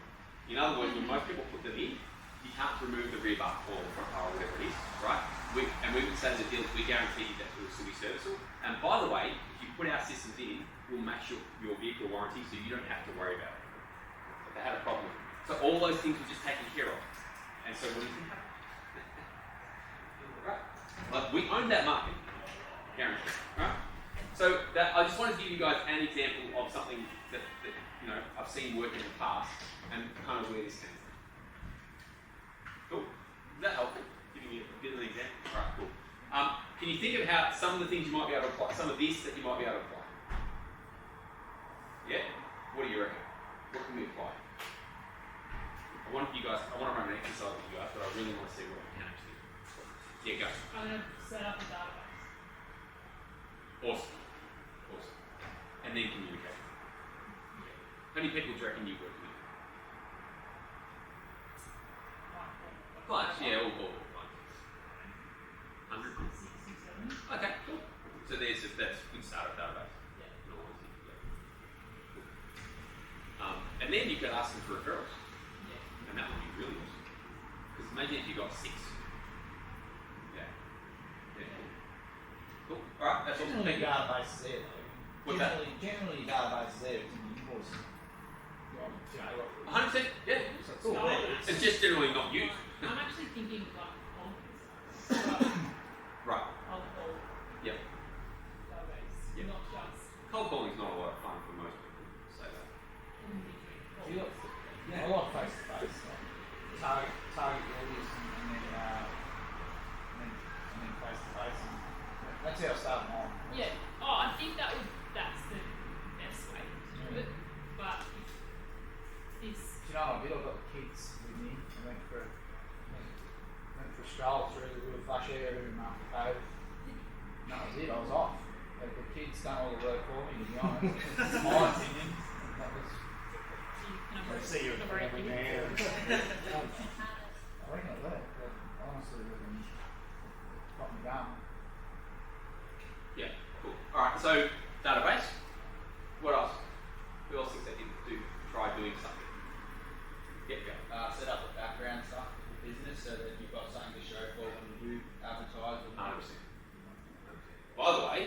In other words, when most people put them in, you can't remove the rear bar or the front bar or whatever it is, right? And we would say to the dealers, we guarantee you that it will still be serviceable. And by the way, if you put our systems in, we'll match your vehicle warranty so you don't have to worry about it. But they had a problem. So all those things were just taken care of. And so what do you think happened? Right? Like, we own that market. Guaranteed. Right? So that, I just wanted to give you guys an example of something that you know I've seen work in the past and kind of where this came from. Cool. Does that help? Giving you a bit of an example. Alright, cool. Can you think of how some of the things you might be able to apply, some of this that you might be able to apply? Yeah? What do you reckon? What can we apply? I want to run an exercise with you guys, but I really want to see what we can actually do. Yeah, go. I'm going to set up a database. Awesome. And then communicate. Yeah. How many people do you reckon you work with? Clients, yeah, all clients. 100? 60, 70. Okay, cool. So that's a good start of database. Yeah. And then you could ask them for referrals. Yeah. And that would be really awesome. Because imagine if you got 6. Yeah. Cool. Alright, that's awesome. Generally, Thank you. database is there though. What's that? Generally, database is there. It's in the invoice. You know, 100%, yeah. so it's all there. It's just generally not used. I'm actually thinking like Right. alcohol Yep. database, Yep. not just Cold calling is not a lot of fun for most people. Say that. individual. I like face to face. Target audience and then face to face. That's how I started mine. Yeah. Oh, I think that's the best way to do it. But if this, Do you know what I did? I got the kids with me. I went for a stroll through the little flash area in Market Cove. And that was it. I was off. The kids done all the work for me, to be honest. It's my opinion. That was. I see you every day. I reckon it worked. But honestly, it got me going. Yeah, cool. Alright, so database. What else? Who else thinks they can try doing something? Yeah, go. Set up the background stuff for the business so that you've got something to show for when you do advertise. 100%. By the way,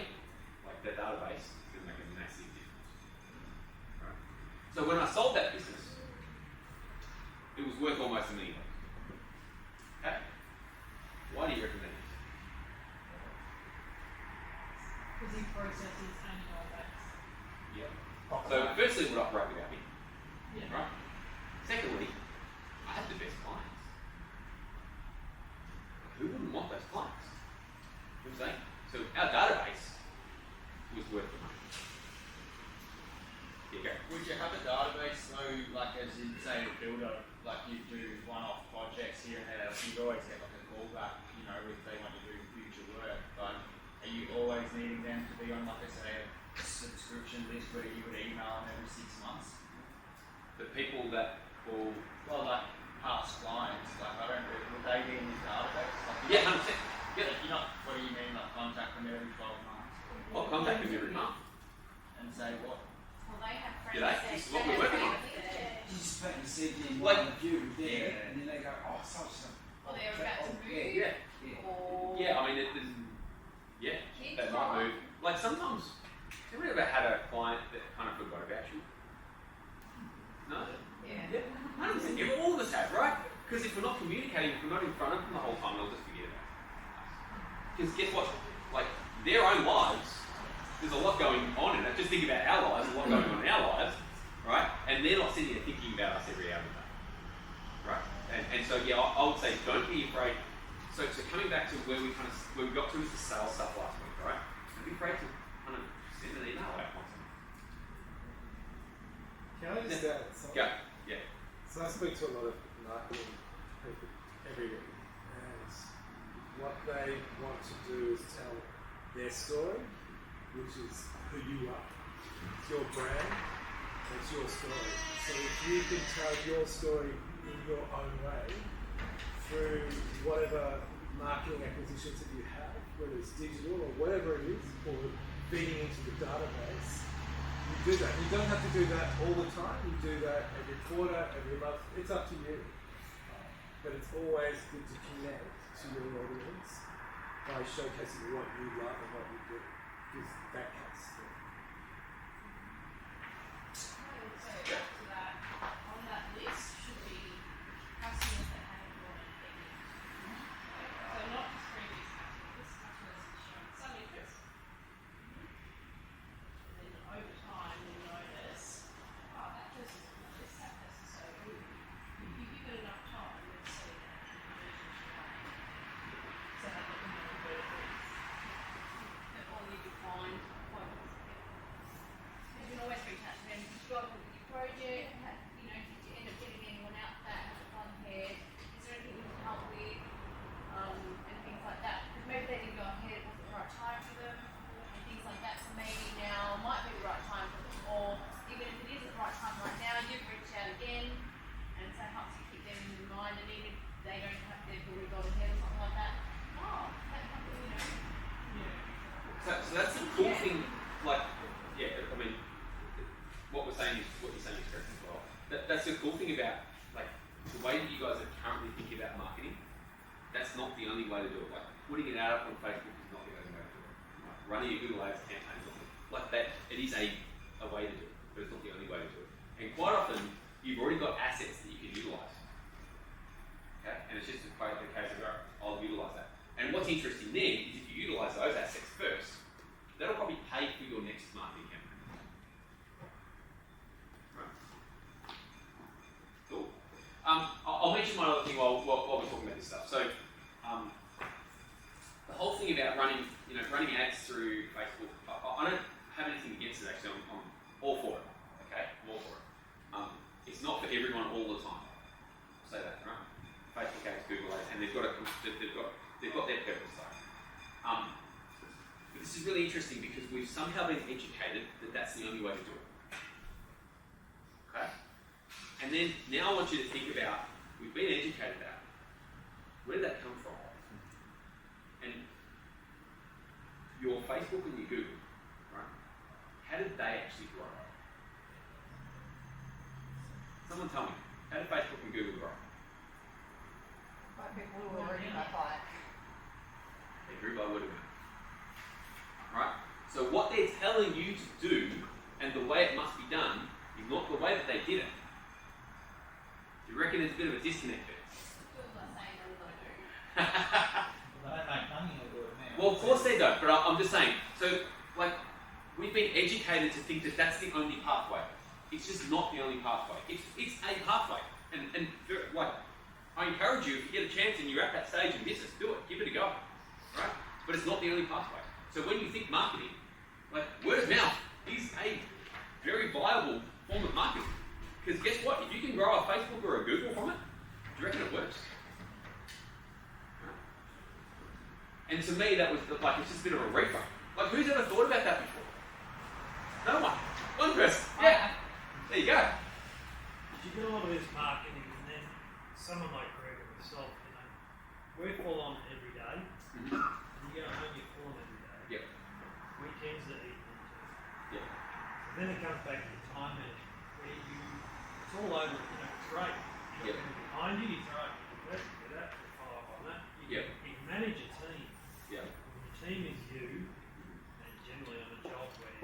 like that database is going to make a massive difference. Right? So when I sold that business, it was worth almost $1 million. Okay? Why do you reckon that is? because he processes annual base. Yeah. So firstly, it would operate without me. Yeah. Right? Secondly, I have the best clients. Who wouldn't want those clients? You know what I'm saying? So our database was worth the money. Yeah, go. Would you have a database though, like as in say a builder, like you do one-off projects here and there, you'd always get like a callback, you know, if they want to do future work, but are you always needing them to be on like I say a subscription list where you would email them every 6 months? The people that will. Well, like past clients, like I don't know, would they be in this database? Like, Yeah, 100%. Yeah. You're not, what do you mean, like contact them every 12 months? I'll contact them every month. And say what? Well, they have friends Yeah, that this is what we're working on. You just put the CD in Like- one view there, Yeah. and then they go, oh, such a. Or they're about to move. Yeah. Or Yeah, I mean, yeah, kids they might move. Like sometimes, have you ever had a client that kind of forgot about you? No? Yeah. Yeah, 100%. All of us have, right? Because if we're not communicating, if we're not in front of them the whole time, they'll just forget about us. Because guess what? Like, their own lives, there's a lot going on in it. Just think about our lives, a lot going on in our lives, right? And they're not sitting there thinking about us every hour of the day, right? And so, yeah, I would say don't be afraid. So coming back to where we got to is the sales stuff last week, right? Don't be afraid to kind of send an email out once a month. Can I just add something? Go. Yeah. So I speak to a lot of marketing people every week, and what they want to do is tell their story, which is who you are. It's your brand, It's your story. So if you can tell your story in your own way through whatever marketing acquisitions that you have, whether it's digital or whatever it is, or feeding into the database, you do that. You don't have to do that all the time. You do that every quarter, every month. It's up to you. But it's always good to connect to your audience by showcasing what you love and what you do, because that counts too. I would say to that, on that list should be customers that haven't bought anything yet. So not just previous customers who've shown some interest. And then over time you'll notice, oh, that person's good, that person's so good. If you give it enough time, you'll see that conversion rate. So that you can verticals. And all you can find quite you can always reach out to them. You've got a your project, you know, did you end up getting anyone out that has a fun head? Is there anything we can help with? And things like that. Because maybe they didn't go ahead, it wasn't the right time for them, and things like that. So maybe now might be the right time for them. Or even if it isn't the right time right now, you've reached out again, and so it helps you keep them in mind. And even if they don't have they've already gone ahead or something like that, oh, that company, you know. So that's the cool thing, like, yeah, I mean, what you're saying is correct as well. That's the cool thing about, like, the way that you guys are currently thinking about marketing. That's not the only way to do it. Like, putting it out on Facebook is not the only way to do it. Like, running a Google Ads campaign is not like that. It is a way to do it, but it's not the only way to do it. And quite often, you've already got assets that you can utilize. Okay, and it's just a case of, I'll utilize that. And what's interesting then is if you utilize those assets first, that'll probably pay for your next marketing campaign. Right. Cool. I'll mention one other thing while we're talking about this stuff. So, the whole thing about running ads through Facebook, I don't have anything against it actually. I'm all for it. Okay, I'm all for it. It's not for everyone all the time. I'll say that, right? Facebook ads, Google ads, and they've got their purpose though. But this is really interesting because we've somehow been educated that that's the only way to do it. Okay? And then now I want you to think about, we've been educated that. Where did that come from? And your Facebook and your Google, right? How did they actually grow? Someone tell me, how did Facebook and Google grow? By people who were already by it. They grew by word of mouth. Right? So what they're telling you to do and the way it must be done is not the way that they did it. Do you reckon there's a bit of a disconnect there? Well, of course they don't, but I'm just saying. So, like, we've been educated to think that that's the only pathway. It's just not the only pathway. It's a pathway. And like, I encourage you, if you get a chance and you're at that stage in business, do it. Give it a go. Right? But it's not the only pathway. So when you think marketing, like, word of mouth is a very viable form of marketing. Because guess what? If you can grow a Facebook or a Google from it, do you reckon it works? And to me, that was like, it's just a bit of a reframe. Like, who's ever thought about that before? No one. One person. Yeah. There you go. You do a lot of this marketing, and then someone like Greg or myself, you know, we're full on every day. Mm-hmm. And you go home, you're full on every day. Yep. Weekends are equal to. Yep. So then it comes back to the time management, where it's all over, you know, it's great. You've got Yep. people behind you, you throw it, do that, you follow up on that. Yep. You can manage a team. Yep. When the team is you, and generally on a job where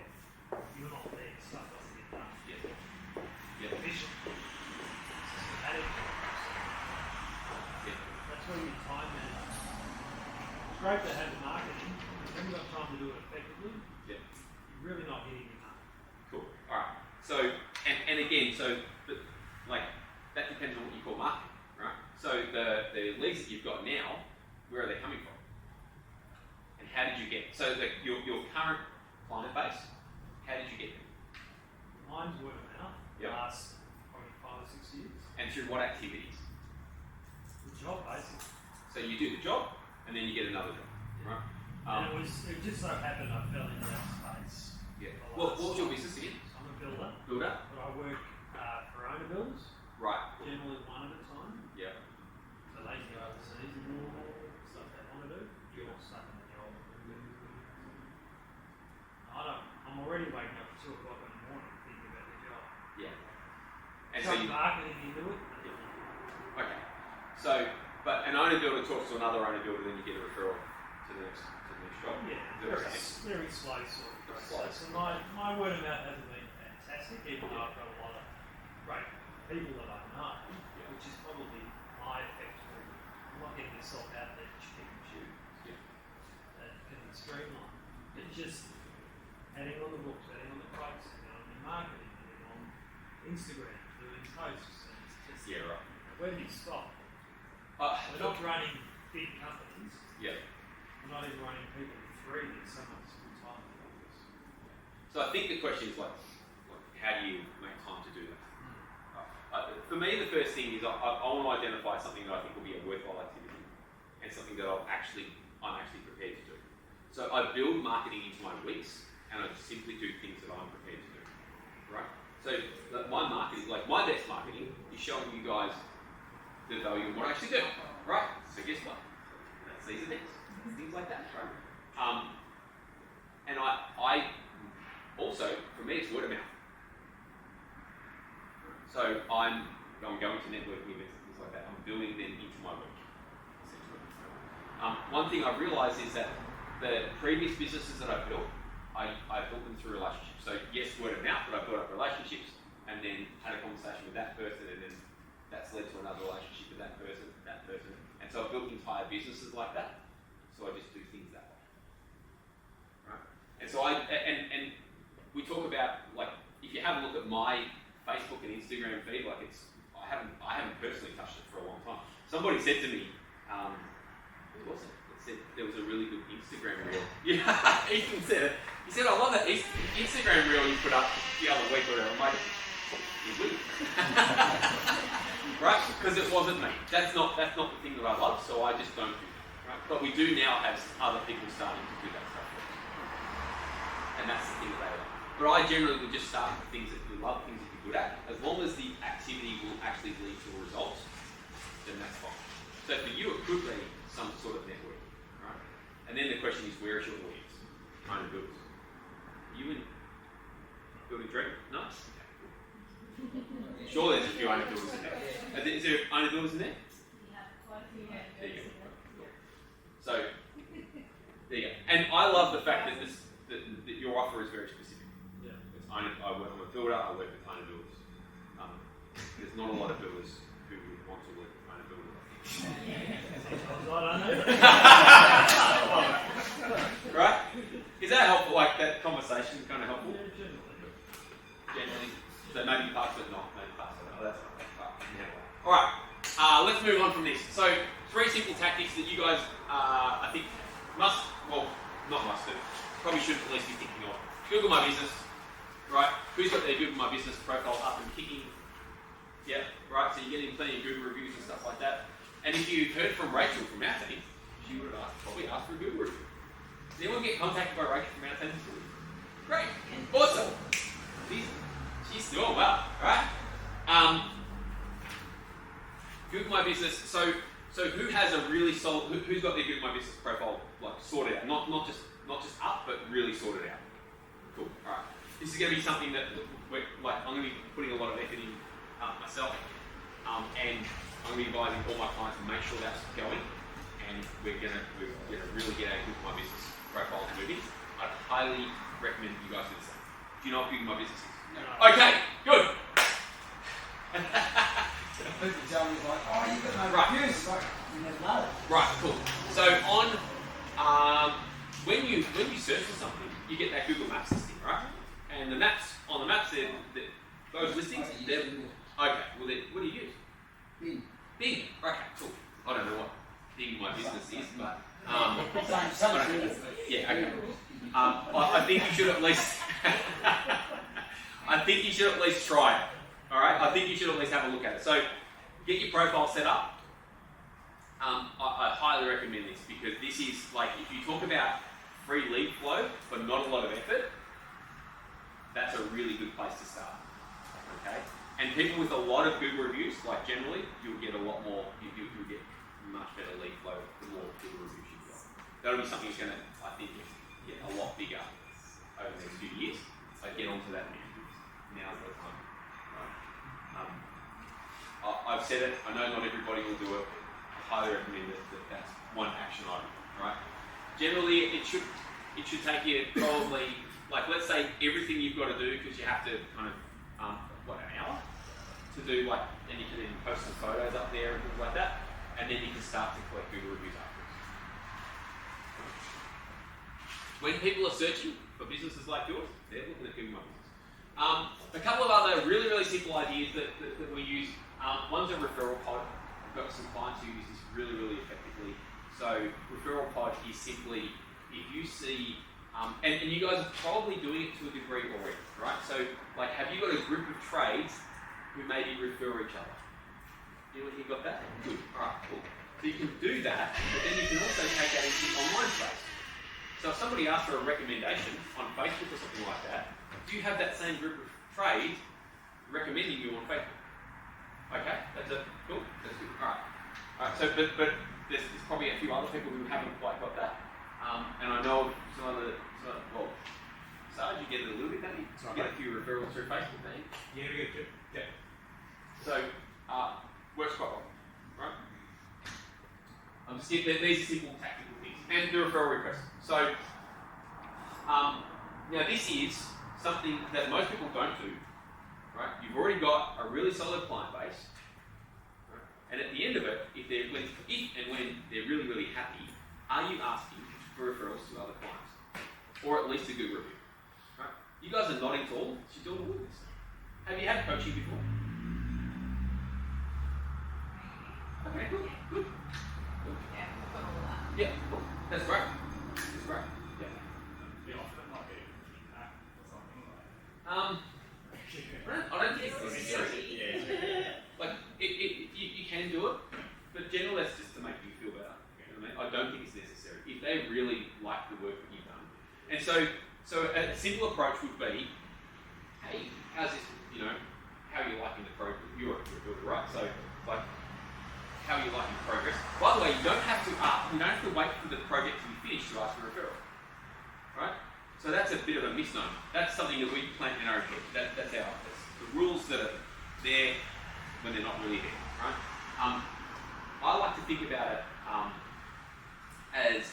you're not there, stuff doesn't get done. Yep. Yep. Efficient. Systematic. Yep. That's where your time management. It's great to have marketing, but if you haven't got time to do it effectively, Yep. you're really not hitting your mark. Cool. Alright. So, and again, but like, that depends on what you call marketing, right? So the leads that you've got now, where are they coming from? And how did you get, so your current client base, how did you get them? Mine's word of mouth. Yep. Last probably 5 or 6 years. And through what activities? The job basically. So you do the job, and then you get another job, right? And it just so happened I fell into that space. Yeah. What was your business again? I'm a builder, Builder? but I work owner builders, Right. generally one at a time. Yeah. So they can go overseas and do all stuff they want to do. You're stuck in the job. I'm already waking up at 2 o'clock in the morning thinking about the job. Yeah. And so Some you, marketing into it. okay. So, but an owner builder talks to another owner builder, then you get a referral to the next job. Yeah, Is that what you're saying? very slow sort of Slow. process. And my word of mouth hasn't been fantastic, even though I've got a lot of great people that I know, which is probably my effect. I'm not getting myself out there to pick and choose. Yeah. That can be streamlined. It's just adding on the books, adding on the quotes, adding on your marketing, adding on Instagram, doing posts, and it's just Yeah, right. where do you stop? We're not running big companies. Yeah. We're not even running people for free. There's so much time to do this. So I think the question is like how do you make time to do that? For me, the first thing is I want to identify something that I think will be a worthwhile activity and something that I'm actually prepared to do. So I build marketing into my weeks, and I just simply do things that I'm prepared to do. Right? So my marketing, like my best marketing, is showing you guys the value of what I actually do. Right? So guess what? That's these events, things like that. Right? And I also, for me, it's word of mouth. So I'm going to networking events and things like that. I'm building them into my week, essentially. One thing I've realised is that the previous businesses that I built, I built them through relationships. So yes, word of mouth, but I built up relationships and then had a conversation with that person, and then that's led to another relationship with that person. And so I've built entire businesses like that. So I just do things that way. Right? And so and we talk about, like, if you have a look at my Facebook and Instagram feed, like I haven't personally touched it for a long time. Somebody said to me, who was it? It said there was a really good Instagram reel. Yeah, Ethan said it. He said, I love that Instagram reel you put up the other week or whatever. I'm like, did we? Right? Because it wasn't me. That's not the thing that I love, so I just don't do that. Right? But we do now have other people starting to do that stuff for us. And that's the thing that they love. But I generally would just start with things that we love, things that you're good at. As long as the activity will actually lead to results, then that's fine. So for you, it could be some sort of network, right? And then the question is, where is your audience? Owner builders. You in building dream? No? Sure, there's a few owner builders in there. Is there owner builders in there? Yeah, quite a few. There you go. So, there you go. And I love the fact that that your offer is very specific. Yeah. I work on a builder, I work with owner builders. There's not a lot of builders who would want to work with owner builders. Right? Is that helpful? Like that conversation is kind of helpful? Generally. So maybe parts of it not, maybe parts of it not. That's fine. Yeah. Alright, let's move on from this. So 3 simple tactics that you guys, I think, not must do, probably should at least be thinking of. Google My Business, right? Who's got their Google My Business profile up and kicking? Yeah, right? So you're getting plenty of Google reviews and stuff like that. And if you heard from Rachel from our team, she would have probably asked for a Google review. Does anyone get contacted by Rachel from our team? Great, awesome. She's doing well, right? Google My Business. So who has a really solid? Who's got their Google My Business profile like sorted out? Not just up, but really sorted out. Cool. All right. This is going to be something that I'm going to be putting a lot of effort in myself, and I'm going to be advising all my clients to make sure that's going, and we're going to really get a Google My Business profile moving. I'd highly recommend you guys do the same. Do you know what Google My Business is? No. Okay, good. People tell me like, oh, you've got no Right. reviews. Like, you never know. Right, cool. So when you search for something, you get that Google Maps listing, right? And the maps those listings, they're okay. Well, what do you use? Bing. Okay, cool. I don't know what Bing My Business is, but yeah, okay. I think you should at least. I think you should at least try it. All right. I think you should at least have a look at it. So, get your profile set up. I highly recommend this because this is like if you talk about free lead flow but not a lot of effort, that's a really good place to start. Okay. And people with a lot of Google reviews, like generally, you'll get a lot more. You'll get much better lead flow the more Google reviews you've got. That'll be something that's going to, I think, get a lot bigger over the next few years. So get onto that now. Now's the time. Right? I've said it. I know not everybody will do it. I highly recommend it. That's one action item. Right? Generally, it should take you probably, like, let's say everything you've got to do, because you have to kind of an hour to do, like, and you can then post some photos up there and things like that, and then you can start to collect Google reviews afterwards. When people are searching for businesses like yours, they're looking at Google My Business. A couple of other really, really simple ideas that we use. One's a referral pod. We've got some clients who use this really, really effectively. So referral pod is simply, if you see, and you guys are probably doing it to a degree already, right? So, like, have you got a group of trades who maybe refer each other? You got that? Good. All right, cool. So you can do that, but then you can also take that into online trades. So if somebody asks for a recommendation on Facebook or something like that, do you have that same group of trades recommending you on Facebook? Okay, that's cool. That's good. All right. So, but there's probably a few other people who haven't quite got that. And I know some other, well, Sarge, you get it a little bit, don't you? You get a few referrals through Facebook, don't you? Yeah, we get Yeah. So, works quite well, right? These are simple tactical things. And the referral request. So, now this is something that most people don't do, right? You've already got a really solid client base, right? And at the end of it, if and when they're really, really happy, are you asking for referrals to other clients? Or at least a good review, right? You guys are nodding tall, so you're doing all this. Have you had coaching before? Okay, good. Yeah, we've got all that. Yeah, cool. That's great. That's great. Yeah. the offer might be feedback or something like I don't think it's necessary. Like, you can do it, but generally that's just to make you feel better. You know what I mean? I don't think it's necessary. If they really like the work that you've done. And so a simple approach would be, hey, how's this, how are you liking the progress? You're a builder, right? So, like, how are you liking the progress? By the way, you don't have to wait for the project to be finished to ask for a referral. Right? So that's a bit of a misnomer. That's something that we plant in our head. That's the rules that are there when they're not really there. Right? I like to think about it as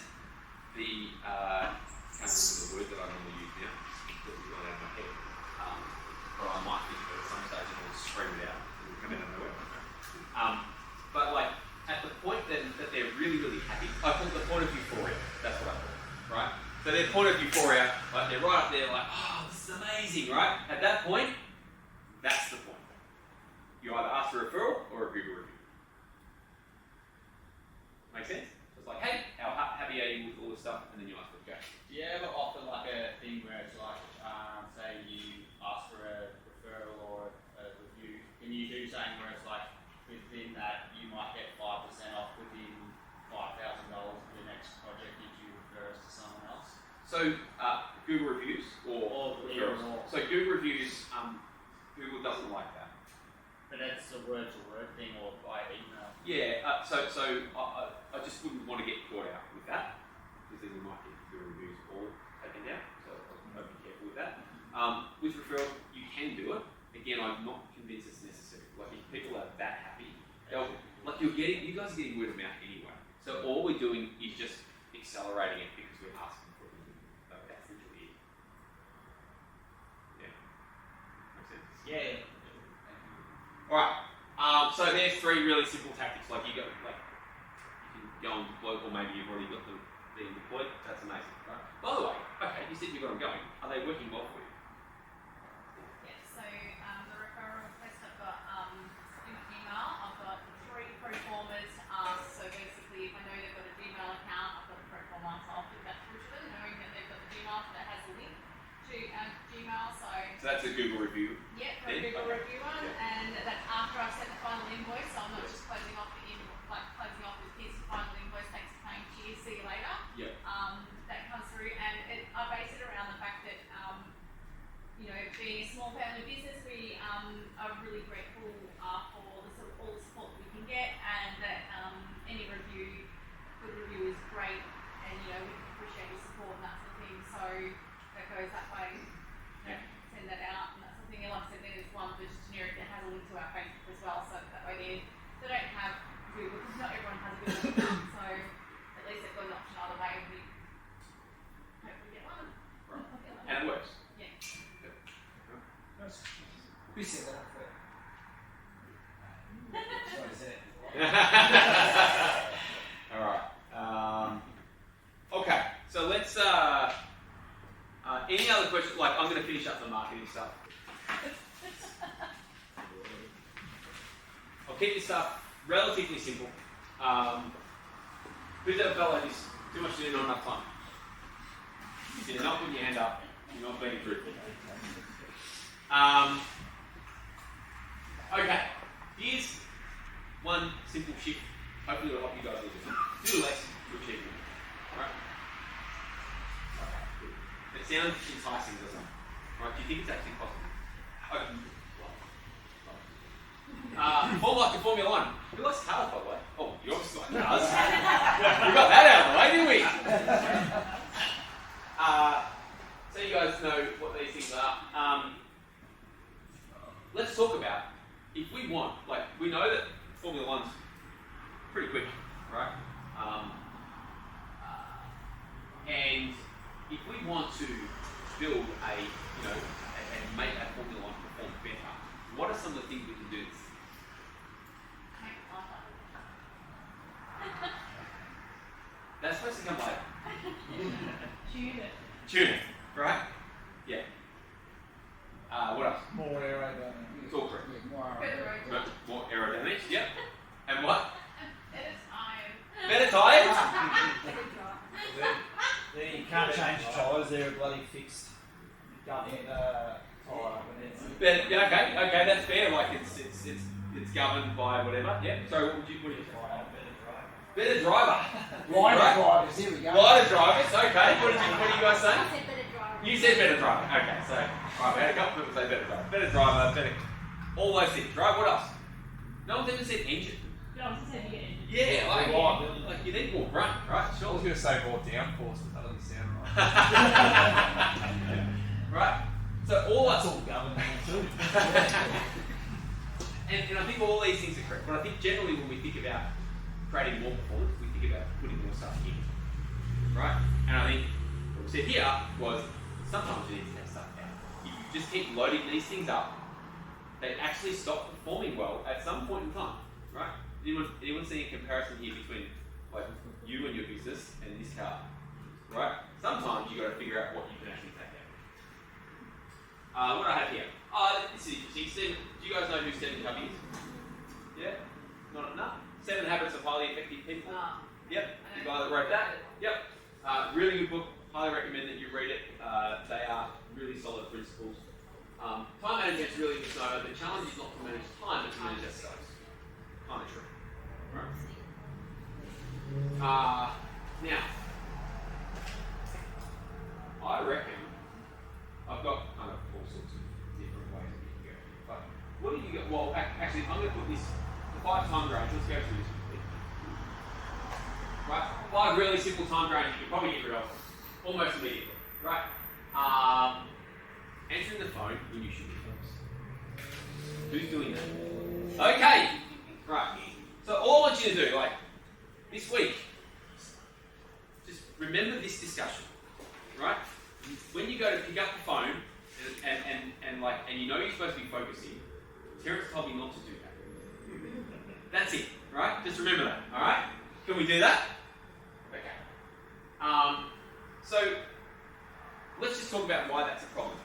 the I can't remember the word that I normally use now. It's gone out of my head. Or I might think of it at some stage and I'll scream it out. It will come out of nowhere. But like at the point that they're really, really happy, I call it the point of euphoria. That's what I call it, right? So their point of euphoria, like they're right up there, like, oh, this is amazing, right? At that point, that's the point. You either ask for a referral or a Google review. Make sense? So it's like, hey, how happy are you with all this stuff? And then you ask for a go. Do you ever offer like a thing where it's like, say you ask for a referral or a review, can you do something where it's like, within that you might get 5% off within $5,000 for the next project if you refer us to someone else? So Google reviews or referrals. So Google reviews, Google doesn't like that. But that's a word-to-word thing or by email. Yeah. So I just wouldn't want to get caught out with that because then you might get Google reviews all taken down. So I'd be careful with that. With referral, you can do it. Again, I'm not convinced it's necessary. Like if people are that happy, you guys are getting word of mouth anyway. So all we're doing is just accelerating it because we're asking for it. So that's literally it. Yeah. Makes sense? Yeah. All right. So there's three really simple tactics. Like you can go and deploy, or maybe you've already got them being deployed. That's amazing, right? By the way, okay, you said you've got them going. Are they working well for you? Yeah, so the referral request I've got in email, I've got 3 pro formas. So basically, if I know they've got a Gmail account, I've got a pro forma, so I'll put that through to them, knowing that they've got the Gmail that has a link to Gmail. So that's a Google review. yeah, for a Google review one, and that's after I've sent the final invoice. So I'm not just closing off closing off with here's the final invoice, thanks for paying, cheers, see you later. Yeah. That comes through, and I base it around the fact that Who said that? Alright. Okay, so let's any other questions? Like, I'm going to finish up the marketing stuff. I'll keep this stuff relatively simple. Who's ever felt like this? Too much to do, not enough time. If you're not putting your hand up, you're not being truthful. Okay, here's one simple shift. Hopefully it'll help you guys a little bit. Do less to achieve more. Alright? It sounds enticing, doesn't it? Right? Do you think it's actually possible? Formula One. Who likes cars, by the way? Oh, you obviously like cars. We got that out of the way, didn't we? So you guys know what these things are. Let's talk about, if we want, like, we know that Formula One's pretty quick, right? And if we want to build and make that Formula One perform better, what are some of the things we can do? That's supposed to come later. Tune it, right? Yeah. What else? More aerodynamic. It's all correct. Yeah, more aerodynamic. More aerodynamics, yep. And what? Better time. Better tires? Then you can't change the tyres, they're bloody fixed. You can't hit the tyre up and it's... Okay, that's fair. Like it's governed by whatever. Yeah. So what do you say? Better driver. Lighter drivers, here we go. Lighter drivers. Okay. What are you guys saying? I said better driver. You said better driver. Okay. So we had a couple people say better driver. Better driver. Better. All those things. Right. What else? No one's ever said engine. Yeah, I was just saying you get engine. Yeah, like you need more run, right? I was going to say more downforce, but that doesn't sound right. Right? So all That's all government too. and I think all these things are correct. But I think generally when we think about creating more performance, we think about putting more stuff in. Right? And I think what we said here was sometimes you need to take stuff out. If you just keep loading these things up, they actually stop performing well at some point in time. Right? Anyone see a comparison here between like you and your business and this car? Right? Sometimes you got to figure out what you can actually take out. What do I have here? This is interesting. Do you guys know who Stephen Covey is? Yeah? Not enough? 7 Habits of Highly Effective People. Yep. The guy that wrote that. Yep. Really good book. Highly recommend that you read it. They are really solid principles. Time management is really good. The challenge is not to manage time, but to manage ourselves. Kind of true. Right? Now, I reckon I've got kind of all sorts of different ways that you can go. But what do you get? Well, actually, I'm going to put this, the 5 time drains. Let's go through this quickly. Right? 5 really simple time drains you can probably get rid of almost immediately. Right? Answering the phone when you should be first. Who's doing that? Okay. Right. So all I want you to do, like, this week, just remember this discussion, right? When you go to pick up the phone and you know you're supposed to be focusing, Terrence told me not to do that. That's it, right? Just remember that, all right? Can we do that? Okay. So let's just talk about why that's a problem.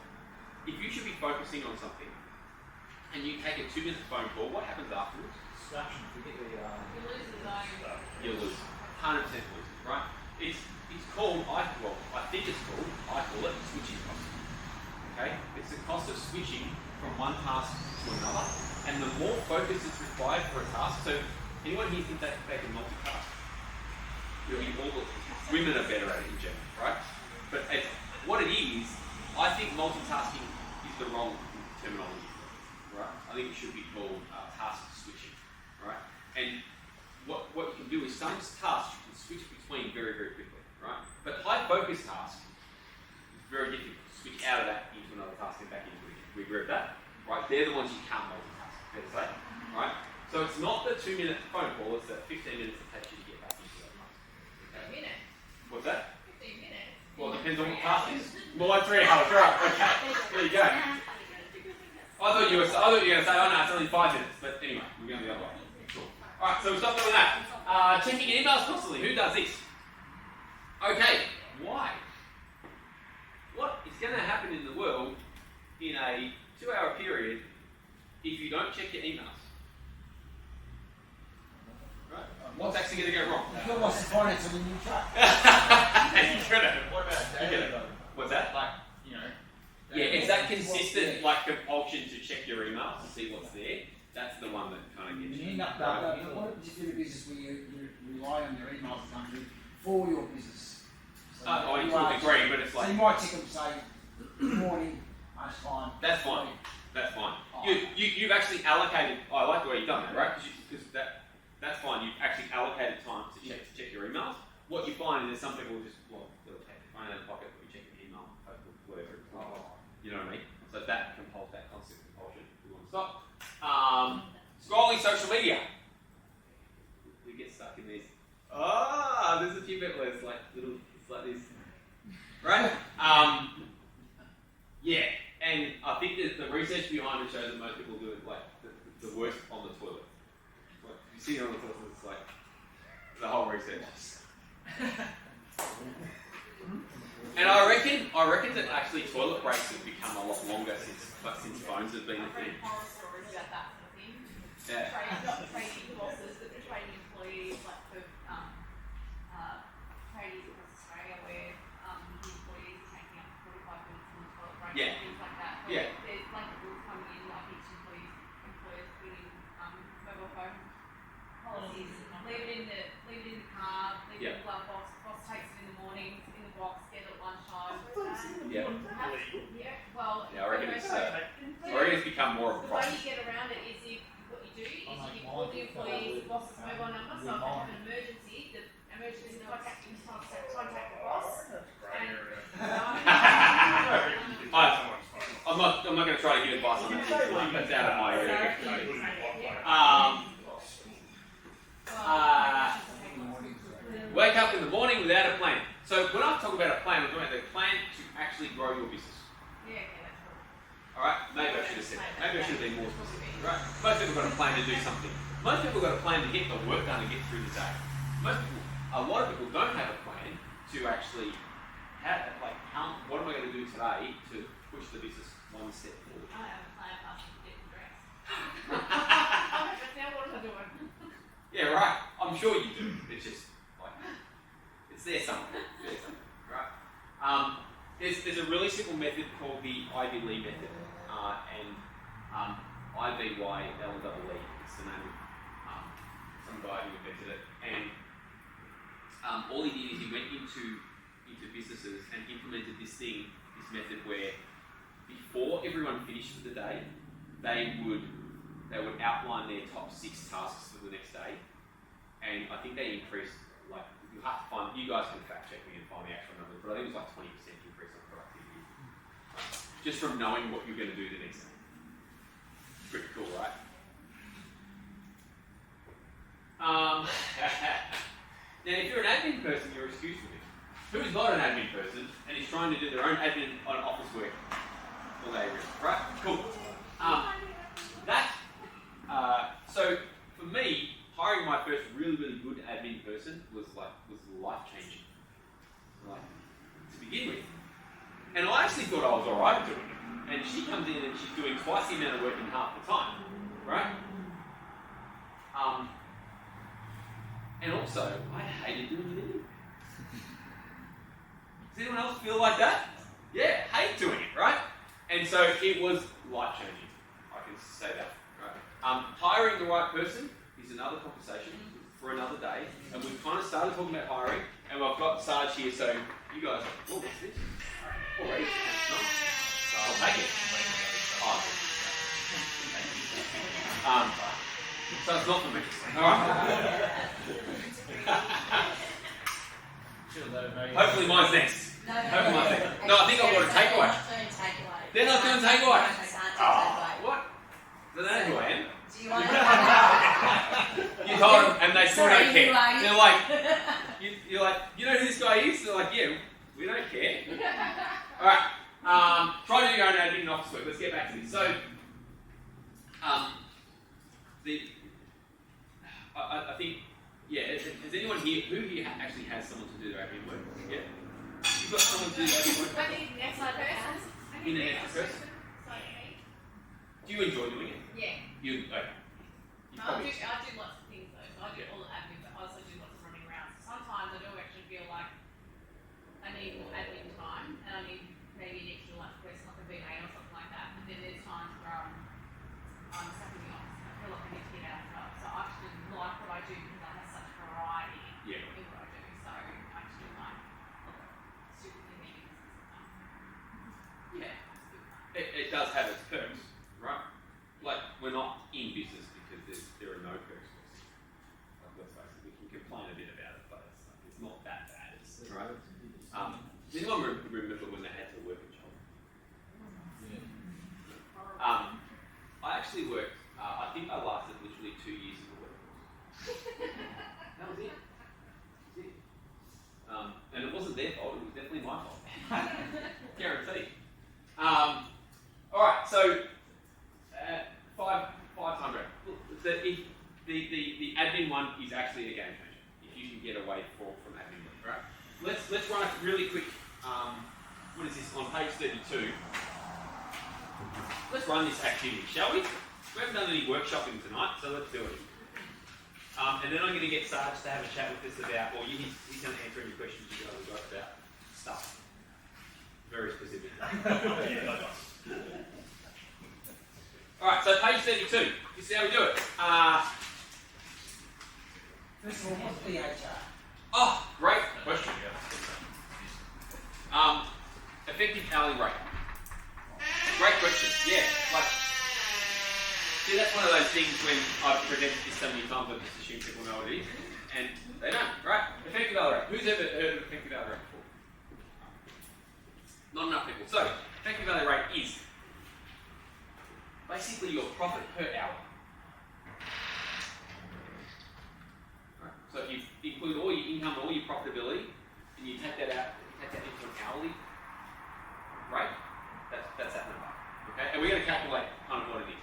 If you should be focusing on something and you take a 2-minute phone call, what happens afterwards? Distraction, particularly You lose the zone. You lose. 100% lose, right? It's called, I think it's called, I call it switching cost. Okay? It's the cost of switching from one task to another. And the more focus is required for a task, so anyone here think that they can multitask? Women are better at it in general, right? But what it is, I think multitasking is the wrong terminology, right? I think it should be called task switching, right? And what you can do is some tasks you can switch between very, very quickly, right? But high focus tasks is very difficult to switch out of that into another task and back into it. We agree with that, right? They're the ones you can't multitask, fair to say, right? So it's not the 2-minute phone call, it's the 15 minutes it takes you to get back into that task. Okay? 15 minutes. What's that? 15 minutes. Well, it depends on what task it is. More like 3 hours, right? Okay. There you go. I thought you were going to say, oh no, it's only 5 minutes. But anyway, we're going the other way. Cool. Alright, so we stop doing that. Checking emails constantly. Who does this? Okay, why? What is going to happen in the world in a 2-hour period if you don't check your emails? Right? What's actually going to go wrong? You've got lots of finance on the new truck. What about daily though? What's that? Like, you know. Yeah, it's that consistent like compulsion to check your emails to see what's there. That's the one that kind of gets You you. end up what happens if you're in a business where you rely on your emails to come through for your business? So I you totally are- agree, but it's So like you might check them, say, morning, lunchtime. that's fine. That's fine. You've actually allocated. I like the way you've done that, right? Because that's fine. You've actually allocated time to check your emails. What you find is some people just they'll take their phone out of the pocket, but you check your email, Facebook, whatever. You know what I mean? So that constant compulsion. We want to stop. Scrolling social media. We get stuck in these. There's a few bit where it's like little. It's like this, right? Yeah, and I think that the research behind it shows that most people do it like the worst on the toilet. Like, you see it on the toilet, it's like the whole research. And I reckon that actually toilet breaks have become a lot longer since phones have been a thing. Horror stories about that sort of thing. Yeah. Not trading bosses, but the trading employees, like for tradies across Australia, where the employees are taking up 45 minutes on the toilet break Yeah. and things like that. But Yeah. there's like rules coming in, like each employer's putting mobile phone policies. Leave it in the car, leave it in the glove box. Boss takes it in the morning, in the box, get it at lunchtime. Yeah. Yeah. Well. Yeah, I reckon it's become more of a The way problem. you get around it is what you do is you call the employee's boss's mobile number, so if they have an emergency, the emergency contact the boss. And I'm not going to try to give advice on that. That's out of my area. Wake up in the morning without a plan. So when I talk about a plan, I'm talking about the plan to actually grow your business. yeah, that's cool. Alright, maybe I should have said that. Maybe I should have been more specific. Right? Most people have got a plan to do something. Most people have got a plan to get the work done and get through the day. A lot of people don't have a plan to actually have like what am I going to do today to push the business one step forward. I have a plan after you get the dress. But now what am I doing? Yeah, right. I'm sure you do. It's just like it's there somewhere. Right? There's a really simple method called the IBLE method, and IBYLEE. It's the name of some guy who invented it. And all he did is he went into businesses and implemented this method where before everyone finished for the day, they would outline their top 6 tasks for the next day, and I think they increased, like, you have to find, you guys can fact check me and find the actual numbers, but I think it was like 20% increase on productivity, just from knowing what you're going to do the next day. Pretty cool, right? Now, if you're an admin person, you're excused for this. Who is not an admin person and is trying to do their own admin on office work all day, right? Cool. So for me, hiring my first really, really good admin person was life changing. Like, to begin with. And I actually thought I was alright doing it. And she comes in and she's doing twice the amount of work in half the time. Right? And also, I hated doing it anyway. Does anyone else feel like that? Yeah, hate doing it, right? And so it was life changing. I can say that. Right? Hiring the right person is another conversation for another day. And we've kind of started talking about hiring, and I've got Sarge here, so you guys, oh, what's this? Already? Nice. I'll take it. So it's not for me. Alright? Hopefully mine's next. Hopefully mine's next. No, I think I've got a takeaway. They're not doing takeaway. What? Do they know who I am? Do you want to You told them and they still Sorry, don't care. you like- They're like, you're like, you know who this guy is? They're like, yeah, we don't care. Alright, try to do your own admin and office work. Let's get back to this. So, who here actually has someone to do their admin work? Yeah. You've got someone to do their admin work. I need an extra person. In an extra person. Do you enjoy doing it? Yeah. You okay. You I probably. do lots of things though. So I do all the admin, but I also do lots of running around. So sometimes I do actually feel like I need more admin time and I need maybe an extra lunch person like a VA or something like that. But then there's times where I'm stuck in the office. I feel like I need to get out as well. So I actually like what I do because I have such variety Yeah. in what I do. So I actually like stupid meetings and stuff. Yeah. It does have its perks, right? Like we're not in business because there are no perks. Like let's face it, we can complain a bit about it, but it's not that bad, right? Does anyone remember when they had to work a job? I actually worked. I think I lasted literally 2 years in the workforce. That was it. And it wasn't their fault. It was definitely my fault. Guaranteed. All right. So 500. Look, the admin one is actually a game changer. If you can get away from admin work, right? Let's run a really quick. What is this on page 32? Let's run this activity, shall we? We haven't done any workshopping tonight, so let's do it. And then I'm going to get Sarge to have a chat with us about, or he's going to answer any questions you guys have got about stuff. Very specific. Alright, so page 32. This is how we do it. First of all, what's PHR? Oh, great question. Effective hourly rate. Great question. Yeah, like, see, that's one of those things when I've presented this so many times, I just assume people know what it is, and they don't, right? Effective hourly rate. Who's ever heard of effective hourly rate before? Not enough people. So, effective hourly rate is basically your profit per hour. Right? So if you include all your income, all your profitability, and you take that out, you take that into an hourly rate, that's that number. Okay? And we're going to calculate kind of what it is.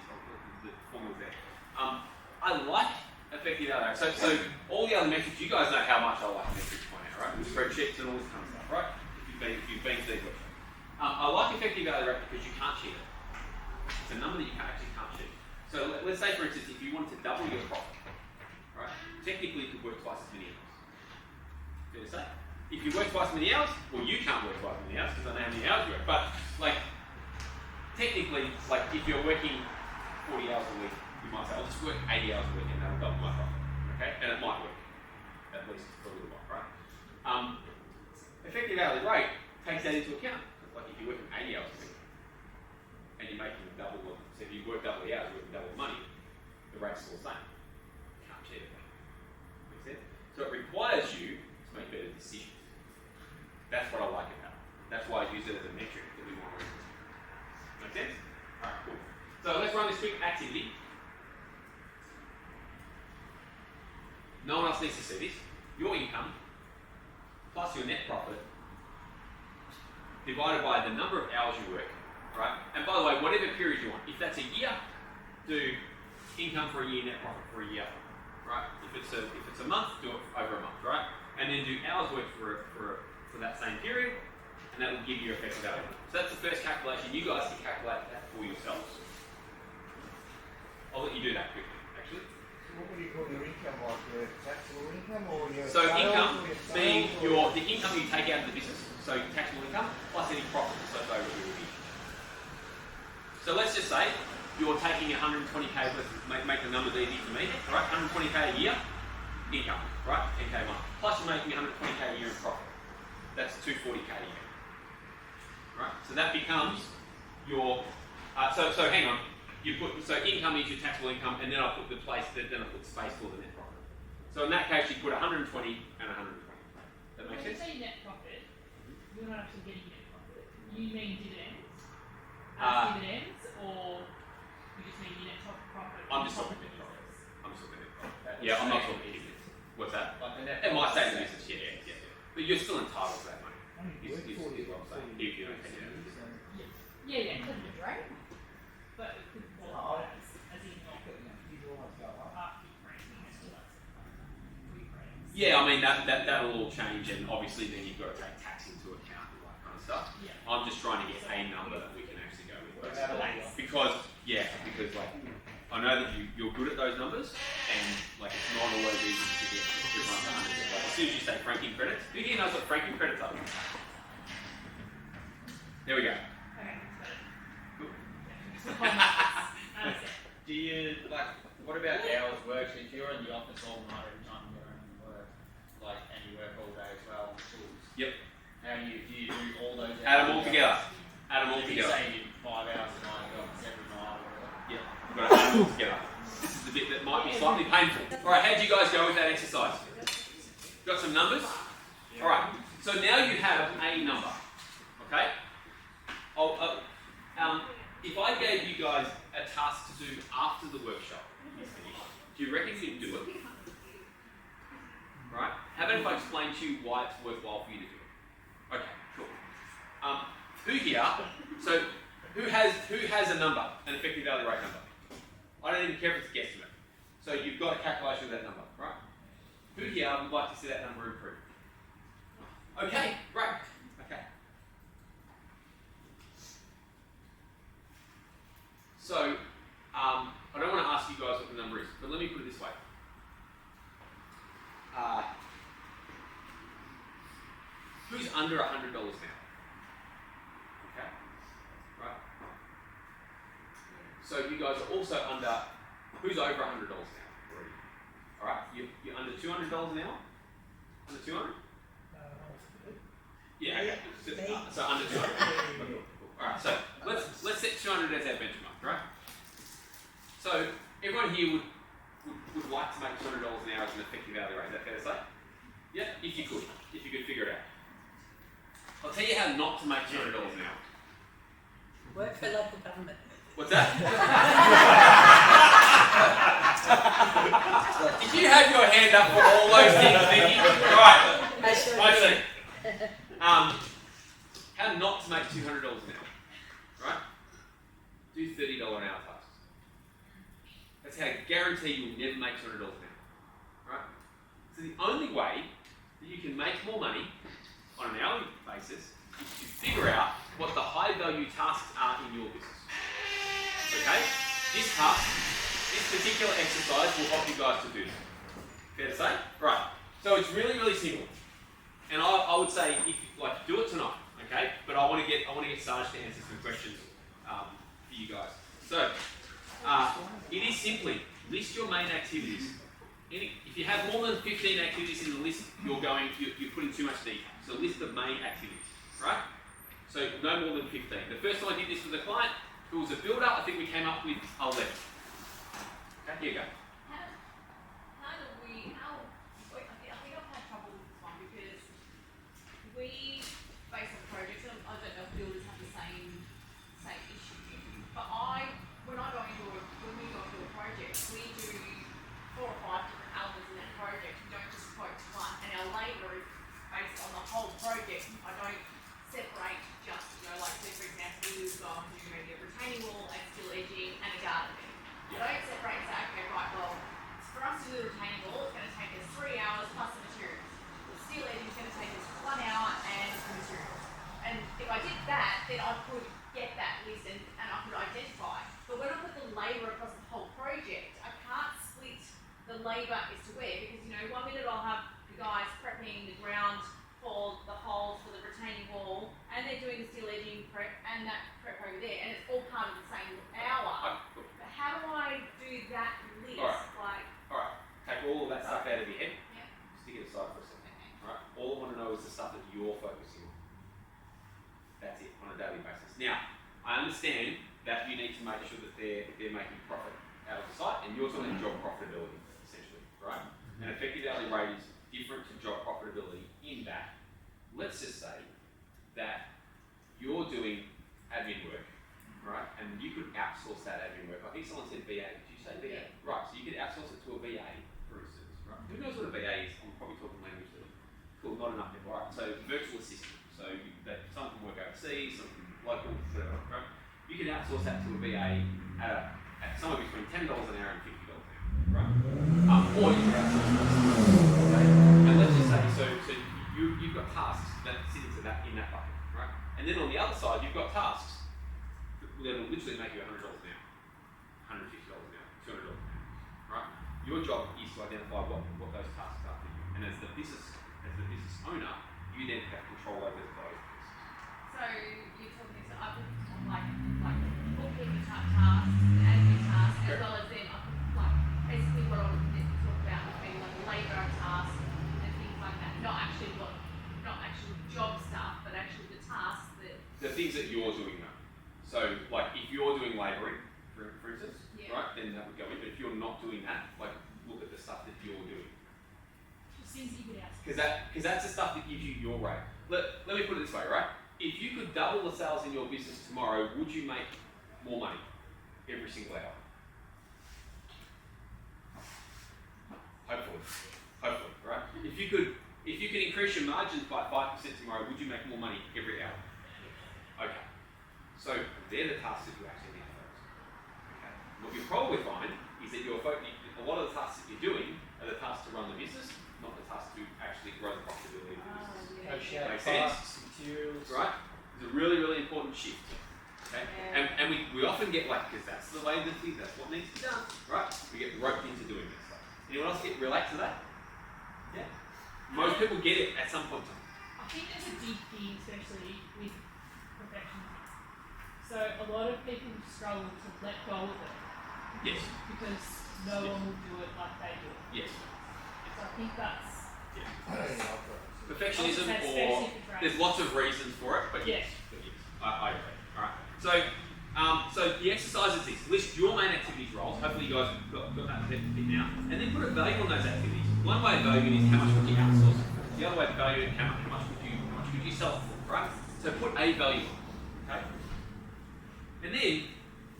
The formula's there. I like effective hourly rate. So all the other metrics, you guys know how much I like metrics by now, right? With spreadsheets and all this kind of stuff, right? If you've been to these workshops. I like effective hourly rate because you can't cheat it. It's a number that you actually can't cheat. So let's say, for instance, if you wanted to double your profit, right? Technically, you could work twice as many hours. Fair to say? If you work twice as many hours, well, you can't work twice as many hours because I know how many hours you work. But like, technically, like if you're working 40 hours a week, you might say, I'll just work 80 hours a week and that'll double my profit. Okay, and it might work at least for a little while, right? Effective hourly rate takes that into account. Like if you're working 80 hours a week and you're making double, so if you work double the hours, you're working double the money, the rate's still the same. Can't cheat it. Make sense? So it requires you to make better decisions. That's what I like about it. That's why I use it as a metric that we want to use. Make sense? Alright, cool. So let's run this quick activity. No one else needs to see this. Your income plus your net profit divided by the number of hours you work, right? And by the way, whatever period you want. If that's a year, do income for a year, net profit for a year, right? If it's a month, do it over a month, right? And then do hours worked for that same period, and that will give you effective hourly rate. So that's the first calculation. You guys can calculate that for yourselves. I'll let you do that quickly, actually. What would you call your income, like your taxable income or your So sales income or your being sales or the income you take out of the business, so taxable income, plus any profit associated with your business. So let's just say you're taking 120k, let's make the numbers easy for me, right? 120k a year income, right? 10k a month. Plus you're making 120k a year in profit. That's 240k a year, right? So that becomes your. So hang on. You put income is your taxable income, and then I put then I put space for the net profit. So in that case, you put 120 and 120. That makes sense? When you say net profit, you're not actually getting net profit. You mean dividends? Dividends, or you just mean your net profit? I'm just talking net profit. I'm just talking net profit. Yeah, I'm not talking dividends. What's that? Like the net It might say profit. in the business, yeah. But you're still entitled to that money. Is what I'm saying. If you don't take it out of the business. Yeah, it could be right. But it could qualify as in not after franking and all that stuff. Yeah, I mean that'll all change, and obviously then you've got to take tax into account and all that kind of stuff. Yeah. I'm just trying to get a number that we can actually go with. Nice. Because like I know that you're good at those numbers, and like it's not always easy to get to run to 100. Like as soon as you say franking credits, who here knows what franking credits are? There we go. Okay, Cool. Do you, like, what about hours worked? If you're in the office all night every time you go home and work, like, and you work all day as well on the tools? Yep. How do you do all those hours? Add them all together. Add them all If together. you say you do 5 hours a night, you got 7 night or whatever. Yep. You've got to add them all together. This is the bit that might be slightly painful. Alright, how'd you guys go with that exercise? Got some numbers? Alright, so now you have a number. Okay? If I gave you guys a task to do after the workshop is finished, do you reckon you'd do it? Right? How about if I explain to you why it's worthwhile for you to do it? Okay, cool. Who here? So who has a number, an effective hourly rate number? I don't even care if it's a guesstimate. So you've got a calculation of that number, right? Who here would like to see that number improve? Okay, great. Okay. So, I don't want to ask you guys what the number is, but let me put it this way. Who's under $100 now? Okay, right. So you guys are also under, who's over $100 now already? Alright, you're under $200 an hour? Under 200? Yeah, okay. So under 200. Alright, so let's set 200 as our benchmark, right? So everyone here would like to make $200 an hour as an effective hourly rate. Is that fair to say? Yeah, if you could figure it out. I'll tell you how not to make $200 an hour. Work for local government. What's that? Did you have your hand up for all those things, Vicky? Right. I see. How not to make $200 an hour, right? Do $30 an hour tasks. That's how I guarantee you'll never make $200 an hour, right? So the only way that you can make more money on an hourly basis is to figure out what the high value tasks are in your business. Okay? This particular exercise will help you guys to do that. Fair to say? Right. So it's really, really simple. And I would say, if like, do it tonight, okay? But I want to get Sarge to answer some questions for you guys. So it is simply list your main activities. If you have more than 15 activities in the list, you're putting too much detail. So list the main activities, right? So no more than 15. The first time I did this with a client who was a builder, I think we came up with 11. Okay, here you go. I think I've had trouble with this one because we, based on projects, I don't know if builders have the same issue. But when we go into a project, we do 4 or 5 different elements in that project. We don't just quote one. And our labour is based on the whole project. I don't separate just, like, say for example, we've got to do maybe a retaining wall, a steel edging, and a garden bed. I don't separate and say, okay, right, well, for us to do the retaining wall, it's going to take us 3 hours plus the materials. The steel edging is going to take us 1 hour and the materials. And if I did that, then I could get that list and I could identify. But when I put the labour across the whole project, I can't split the labour as to where, because 1 minute I'll have the guys prepping the ground for the holes for the retaining wall, and they're doing the steel edging prep and that prep over there, and it's all part of the same hour. But how do I do that list? Alright, take all of that stuff out of your head, Yeah. stick it aside for a second. Alright, all I want to know is the stuff that you're focusing on. That's it, on a daily basis. Now, I understand that you need to make sure that they're making profit out of the site, and you're talking job profitability, essentially, right? An effective hourly rate is different to job profitability in that, let's just say that you're doing admin work, right? And you could outsource that admin work. I think someone said VA. Did you say VA? Yeah. Right, so you could outsource it to a VA, for instance, right? Who knows what a VA is? I'm probably talking language there. Cool, not enough there. Right, so virtual assistant. So someone can work overseas, someone can local, whatever, right? You can outsource that to a VA at somewhere between $10 an hour and $50 an hour, right? Or you can outsource that. Okay? And then on the other side, you've got tasks that will literally make you $100 an hour, $150 an hour, $200 an hour, right? Your job is to identify what those tasks are for you, and as the business owner, you then have control over those. So you're talking, so I put like bookkeeping type tasks, admin tasks, as well as then I put like basically what I would talk about would be like labour tasks and things like that. Not actually job stuff, but actually the tasks that. The things that you're doing though. So like if you're doing labouring, for instance, Yeah. right, then that would go in. But if you're not doing that, like look at the stuff that you're doing. Just things that you could ask. Because that's the stuff that gives you your rate. Let me put it this way, right? If you could double the sales in your business tomorrow, would you make more money every single hour? Hopefully, right? If you could increase your margins by 5% tomorrow, would you make more money every hour? Okay. So they're the tasks that you actually need to focus on. Okay. What you'll probably find is that a lot of the tasks that you're doing are the tasks to run the business, not the tasks to actually grow the profitability of the business. Negotiate Makes sense? costs, materials. Right? It's a really, really important shift. Okay? Yeah. And we often get like, because that's the way that's what needs to be done. Right? We get roped into doing this stuff. Anyone else relate to that? Yeah. Most people get it at some point in time. I think there's a big thing, especially with perfectionism. So a lot of people struggle to let go of it Yes. because no one will do it like they do it. Yes. So I think that's Perfectionism, That's or specific, right? there's lots of reasons for it, but yes. Yes. But yes. I agree. Alright. So the exercise is this: list your main activities roles. Hopefully you guys have got that bit now, and then put a value on those activities. One way of valuing is how much would you outsource. The other way of valuing how much would you sell it for, right? So put a value on, okay? And then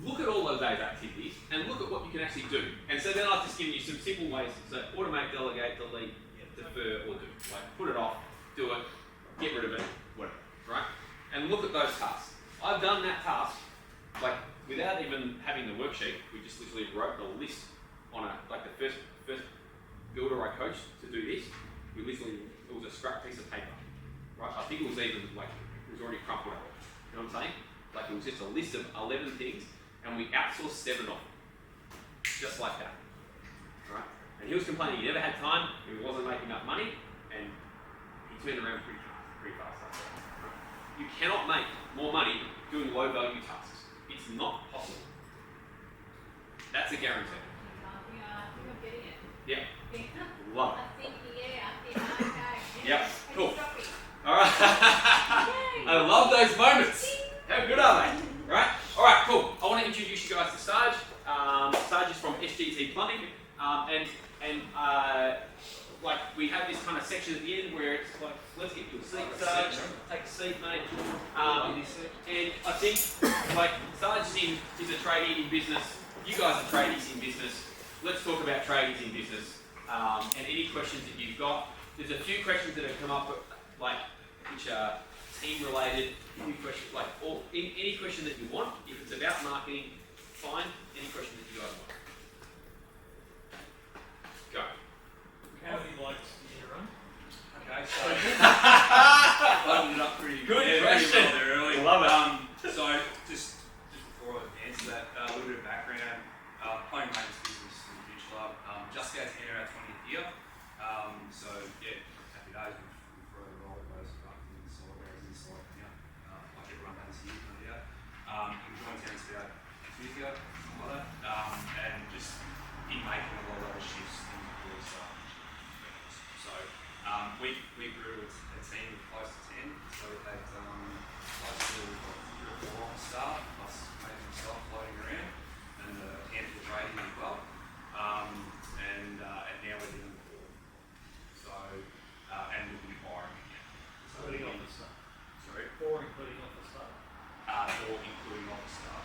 look at all of those activities and look at what you can actually do. And so then I've just given you some simple ways. So automate, delegate, delete, defer, or do. Like put it off, do it, get rid of it, whatever, right? And look at those tasks. I've done that task, like without even having the worksheet. We just literally wrote the list on the first builder I coached to do this. It was a scrap piece of paper, right? I think it was even like, it was already crumpled up. You know what I'm saying? Like it was just a list of 11 things, and we outsourced 7 of them. Just like that, right? And he was complaining he never had time, he wasn't making enough money, and he turned around pretty fast after that. Right? You cannot make more money doing low value tasks. It's not possible. That's a guarantee. I think I'm getting it. Yeah. Yeah. Love it. I think, okay. Yep, And cool. stop it. Alright. I love those moments. How good are they? Right? Alright, cool. I want to introduce you guys to Sarge. Sarge is from SGT Plumbing. Like we have this kind of section at the end where it's like, let's get you a seat, Sarge. Take a seat, mate. And I think like Sarge is a tradie in business. You guys are tradies in business. Let's talk about tradies in business. And any questions that you've got. There's a few questions that have come up, like which are team related. A few questions, like any question that you want. If it's about marketing, fine. Any question that you guys want. Go. How many likes do you run? Okay, so loaded it up pretty Good pretty question. well there early. Love it. So just before I answer that, a little bit of background. Plumbing maintenance business in the Beach Club. Just going to enter our 20th year. So yeah, happy days. We've rolled the roller coaster up in the solar areas and so on. Like everyone does here, no doubt. We joined town about 2 years ago, something like that. And just in making a lot of those shifts, things really start. So we grew a team of close to 10. So we had close to 3 or 4 on staff, plus maybe myself floating around, and a handful of trading as well. And now we're doing 4. So and we'll be hiring again. So Including office staff. Sorry. Or including office staff. Or including office staff.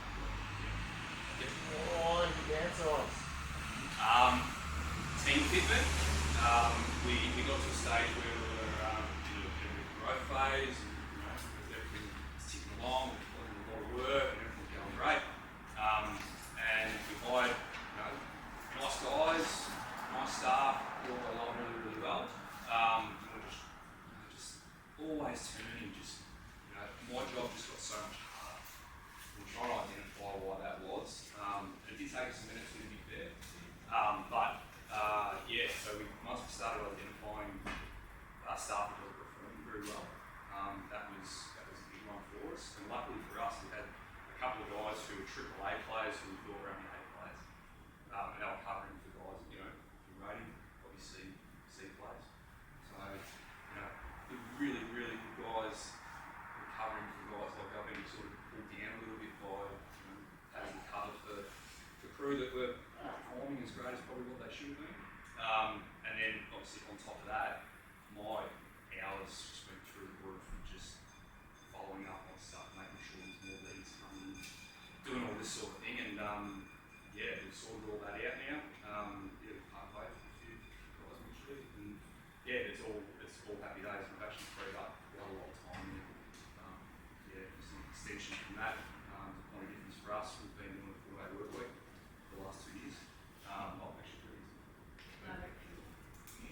Oh, you downsize. Team fitment. We got to a stage where we were in a bit of a growth phase, and everything was ticking along, we were putting in a lot of work, and everything was going great. And we hired nice guys, nice staff, all got along really, really well. And we're just always turning, my job just were performing as great as probably what they should have been. And then obviously on top of that, my hours just went through the roof and just following up on stuff, making sure there's more leads coming in, doing all this sort of thing, and yeah, we've sorted all that out now. Yeah, part way for a few guys literally, and yeah, it's all happy days. We've actually freed up quite a lot of time there. Yeah, just an extension from that. The point of difference for us, we've been doing a 4-day work week for the last 2 years. Actually pretty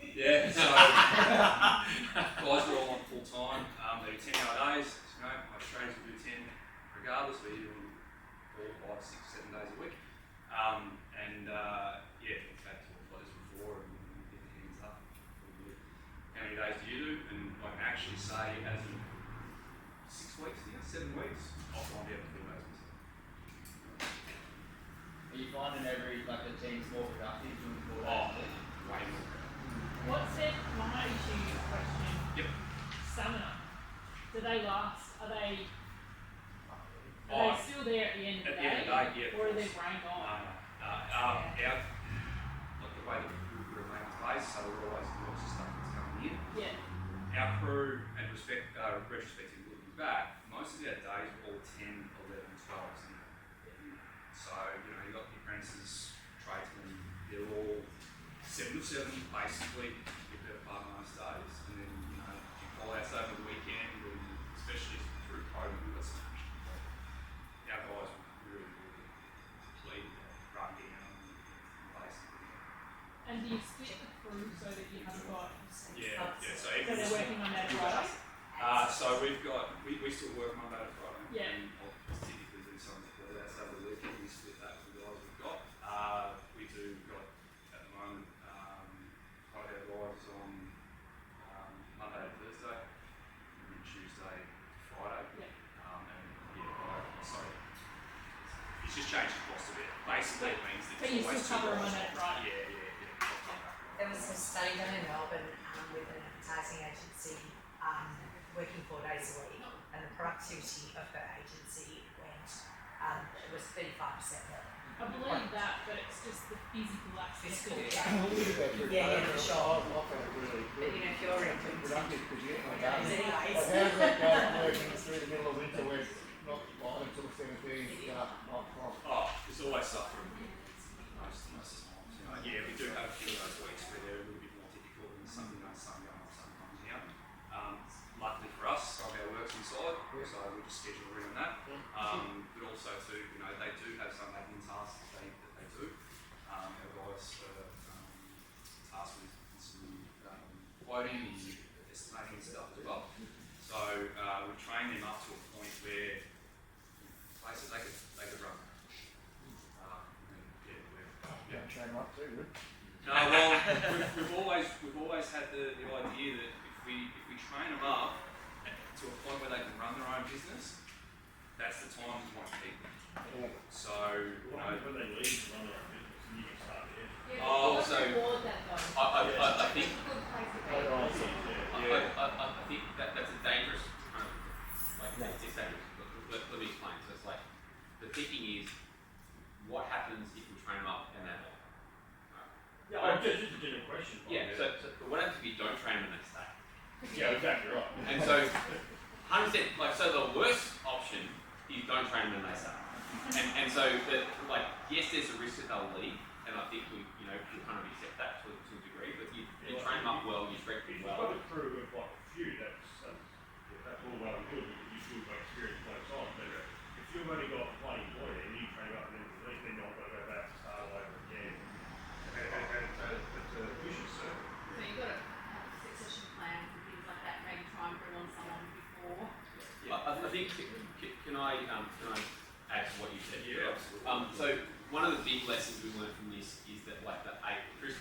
easy. Yeah, so guys are all on full time. They do 10-hour days. You know, my Australians will do 10 regardless. We're doing 4, 5, 6, 7 days a week. Yeah, back to what it was before and get the hands up. How many days do you do? And I can actually say, as in 6 weeks now, 7 weeks, I'll find out 4 days myself. Are you finding the team's more productive doing 4 days a week? Way more. What's it? My issue question. Yep. Stamina. Do they last? Are they still there at the end of the day? Yeah. Or are they brain gone? The way that we remain in place, so we're always lots of stuff that's coming in. Yeah. Our crew, and retrospectively looking back, most of our days are all 10, 11, 12s. So, you've got the apprentices, tradesmen, they're all 7 to 7, basically, the better part of most days. And then, you call outs over the weekend, and especially through COVID, we've got some action. Our guys were really lead run down, basically. And do you split the crew so that you haven't got... Yeah, so they're working on that Friday? So we still work Monday to Friday. Yeah. And I'll typically do some call outs over the weekend. We split that with the guys we've got. We do got at the moment quite our guys on Monday to Thursday, and then Tuesday to Friday. Yeah. It's just changed the cost a bit. Basically, it means that But you still cover them on that Friday? Yeah. There was some study done in Melbourne with an advertising agency working 4 days a week, and the productivity of her agency went, it was 35% more. I believe that, but it's just the physical aspect of it. Yeah, for sure. I found it really But good. you know, if you're in Productive because you get my Anyways. But how's that going working through the middle of winter where it's not light until 17, dark, 9 o'clock? There's always stuff from most times. Yeah, we do have a few of those weeks where they're a little bit more difficult and something like sun going off, sun comes out. Luckily for us, some of our work's inside, so we just schedule around that. But also too, they do have some admin tasks that they do. Our guys are tasked with some quoting and estimating and stuff as well. So we train them up to a point where basically they could run. Yeah, train them up too, good. No, well, we've always had the idea that if we train them up to a point where they can run their own business, that's the time we want to keep them. Yeah. So, when they leave and run their own business, and you can start there. Yeah, Oh, but so- reward that though. I think It's a good place to be. Yeah. I think that's a dangerous kind of it's dangerous. Let me explain. So it's like the thinking is, what happens if we train them up and they're not? Yeah, just a general question. Yeah. So but what happens if you don't train them and they stay? Yeah, exactly right. And so, 100%. So the worst option is don't train them and they stay. And so yes, there's a risk that they'll leave, and I think we kind of accept that to a degree. But you train them up well, you direct them If you've well. got a crew of like a few, that's all well and good, because you still got experience both sides. But if you've only got one employee and you train up and then you've got to go back and start all over again, it's a vicious circle. So you've got to have succession plans and things like that, maybe try and bring on someone before. I think can I add to what you said? Yeah, absolutely. So one of the big lessons we learned from this is that Chris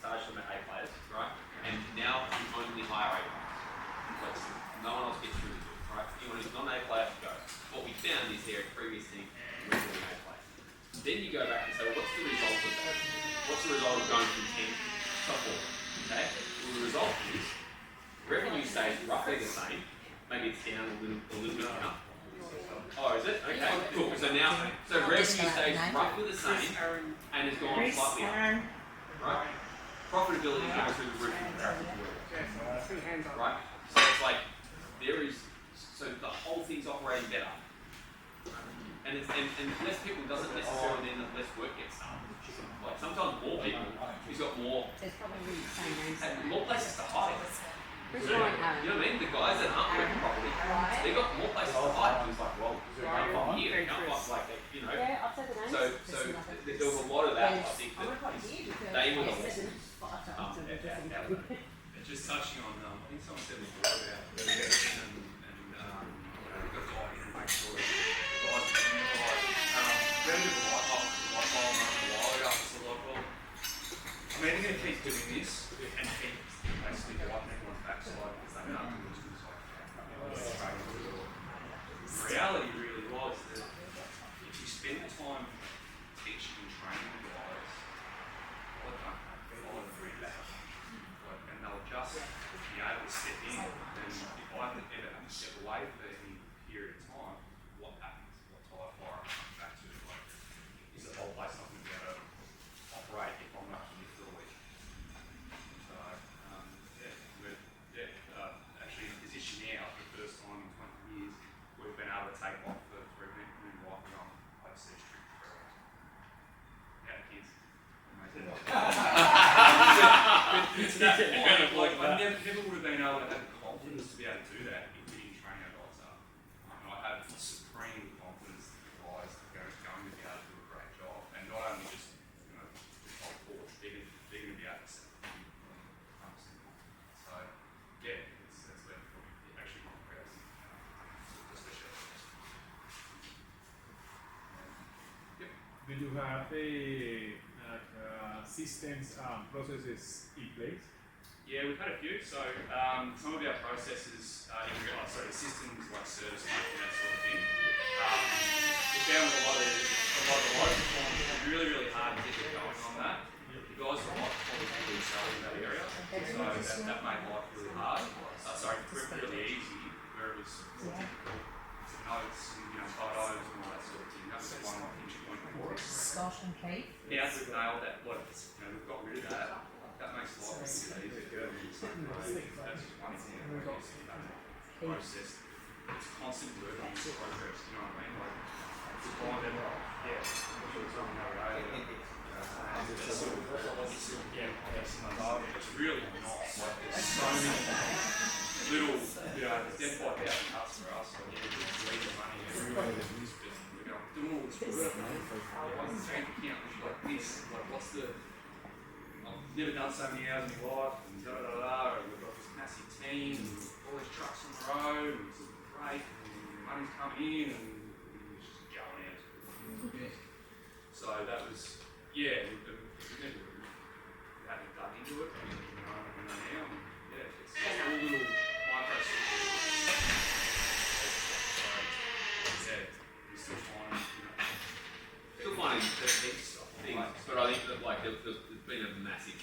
started talking about 8 players, right? And now we only hire 8 players. No one else gets through the door, right? Anyone who's not an 8 player goes. What we found is their previous team were doing 8 players. Then you go back and say, well, what's the result of that? What's the result of going from 10 to 4? Okay? Well, the result is revenue stays roughly the same. Maybe it's down a little bit now. Oh, is it? Okay, cool. So now, so revenue stays roughly the same and has gone slightly up. Right? Profitability goes through the roof in comparison to where it was. Right? So it's like, so the whole thing's operating better. And less people doesn't necessarily mean that less work gets done. Like sometimes more people, who's got more, have more places to hide. So, you know what I mean? The guys that aren't working properly, they got more places to hide. It's like, well, can't find here, can't find, like, you know. So there was a lot of that, I think, that they were the lessons. Just touching on, I think someone said before about rejection and you know, we've got to buy in and make sure that the guys are doing it right. Relative to light bulb running a while ago, it's a lot of, well, I mean, they're going to keep doing this and keep basically wiping everyone's backside because they can't do this side. The reality really was that if you spend the time teaching and training the guys, well, they can't follow the free back. And they'll just be able to step in. And if I ever have to step away for any period of time, what happens? What type of fire comes back to? Like, is the whole place not going to be able to operate if I'm not here for a week? So, actually in a position now, for the first time in 20 years, we've been able to take off for 3 minutes while we're on overseas trip for our kids. It's that point, like, I never would have been able to have the confidence to be able to do that if we didn't train our guys up. And I have supreme confidence that the guys are going to be able to do a great job. And not only just, you know, just on course, they're going to be able to set the team. So, yeah, that's where probably actually not proud especially. Yep. Do you have systems, processes in place? Yeah, we've had a few. So some of our processes, the systems like service making, that sort of thing. We found with a lot of the local performers, it's really, really hard to get them going on that. The guys that like performers really sell in that area, so that made life really hard. Really easy, where it was more difficult. Notes and photos and all that sort of thing. That was one pinch point for us. Scott and Keith. Now we've nailed that. We've got rid of that. That makes life a bit easier. That's one example. Process. It's constant work on this progress. You know what I mean? Like it's kind of it's really nice. Like there's so many little, there's dead by thousand cuts for us. Like just leaving money everywhere. We're doing all this work. What's the bank account look like this? Like what's the? I've never done so many hours in my life, and and we've got this massive team, and all these trucks on the road, and it's great, and money's coming in, and it's just going out. So that was, we've never hadn't dug into it, and we know now, and it's all little micro systems. So, we're still finding things, but I think that like there's been a massive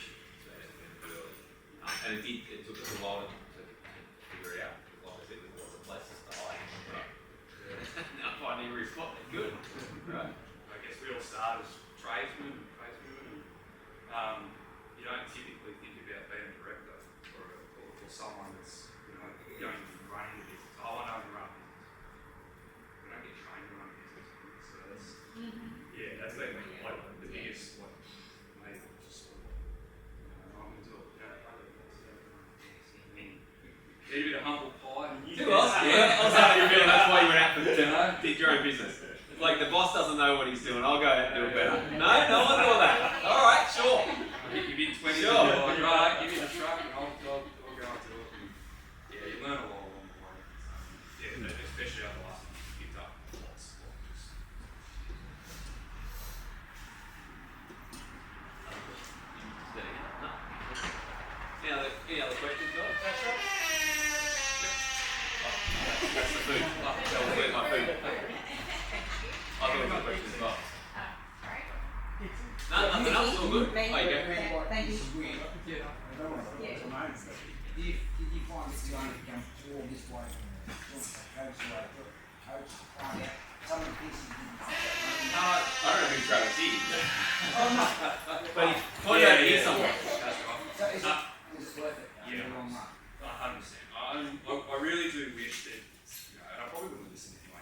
and it took us a while to figure it out. Like I said, there's lots of places to hide. Now finding every spot, they're good. Right. I guess we all start as tradesmen and you don't typically think about being a director or someone that's going to be running a business. I know how to run a business. We don't get trained to run a business. So that's that's been like the biggest maybe just I'm into it. Eat a bit of humble pie. Who else? Yeah, I was how you feeling. That's why you went out for dinner. Did your own business. Like the boss doesn't know what he's doing. I'll go out and do it better. No one doing that. All right, sure. You bid 20. Sure. Like, right, give me the truck and I'll go and do it. And, you learn a lot along the way. Especially over the last one, you picked up lots. Any other questions, guys? That's the food. That was where's my food. I thought it was a question as well. No, nothing else, all good. There you go. Thank you. Did you find it's going to become all this way from the Accelerator? coach to find out some of the things he didn't know. I don't know who Travis is. But he pointed Yeah, out yeah, here somewhere. That's right. So is it worth it? Yeah. In the long run? 100%. I really do wish that, and I probably wouldn't listen anyway.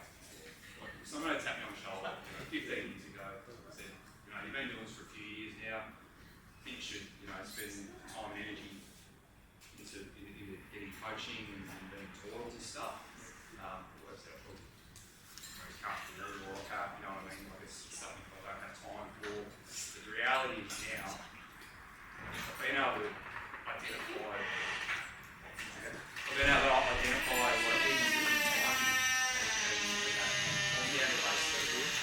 Like, if someone had tapped me on the shoulder, 15 years ago, said, you've been doing this for a few years now. I think you should, spend time and energy into getting coaching and being taught all this stuff. Works out probably most comfortable or I can't, you know what I mean? Like it's something I don't have time for. But the reality is now, I've been able to identify what things different time on the end of the basic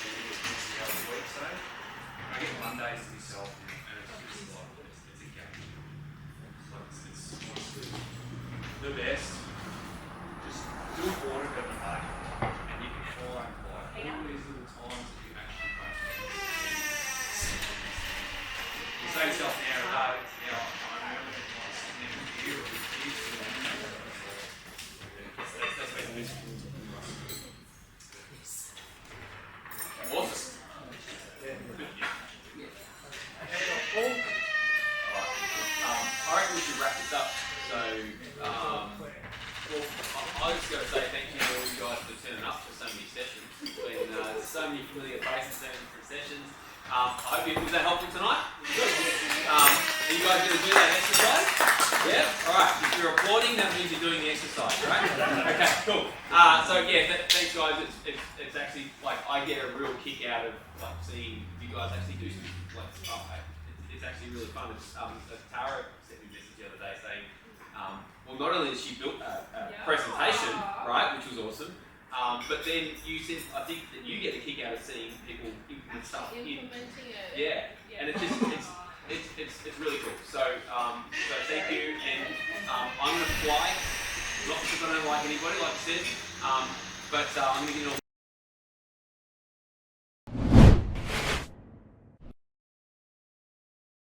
the other week, so I get Mondays to myself and it's just like it's a game. It's honestly the best. Just do it for it every day and you can find like all these little times that you actually don't you say to yourself now, I remember when I was sitting in here with the kids that's been the best. Awesome. I reckon we should wrap this up. So, I was just going to say thank you to all you guys for turning up for so many sessions. It's been so many familiar faces, so many different sessions. I hope was that helpful tonight? Are you guys going to do that exercise? Yeah? Alright, if you're applauding, that means you're doing the exercise, right? Okay, cool. So yeah, thanks guys. It's actually, like, I get a real kick out of, like, seeing you guys actually do some, like, stuff. It's actually really fun. Tara sent me a message the other day saying, well, not only has she built a presentation, right, which was awesome, but then you said, I think that you get a kick out of seeing people implement stuff Implementing it. Yeah, and it's really cool. So thank you, and I'm going to fly, not because I don't like anybody, like I said, but I'm going to get on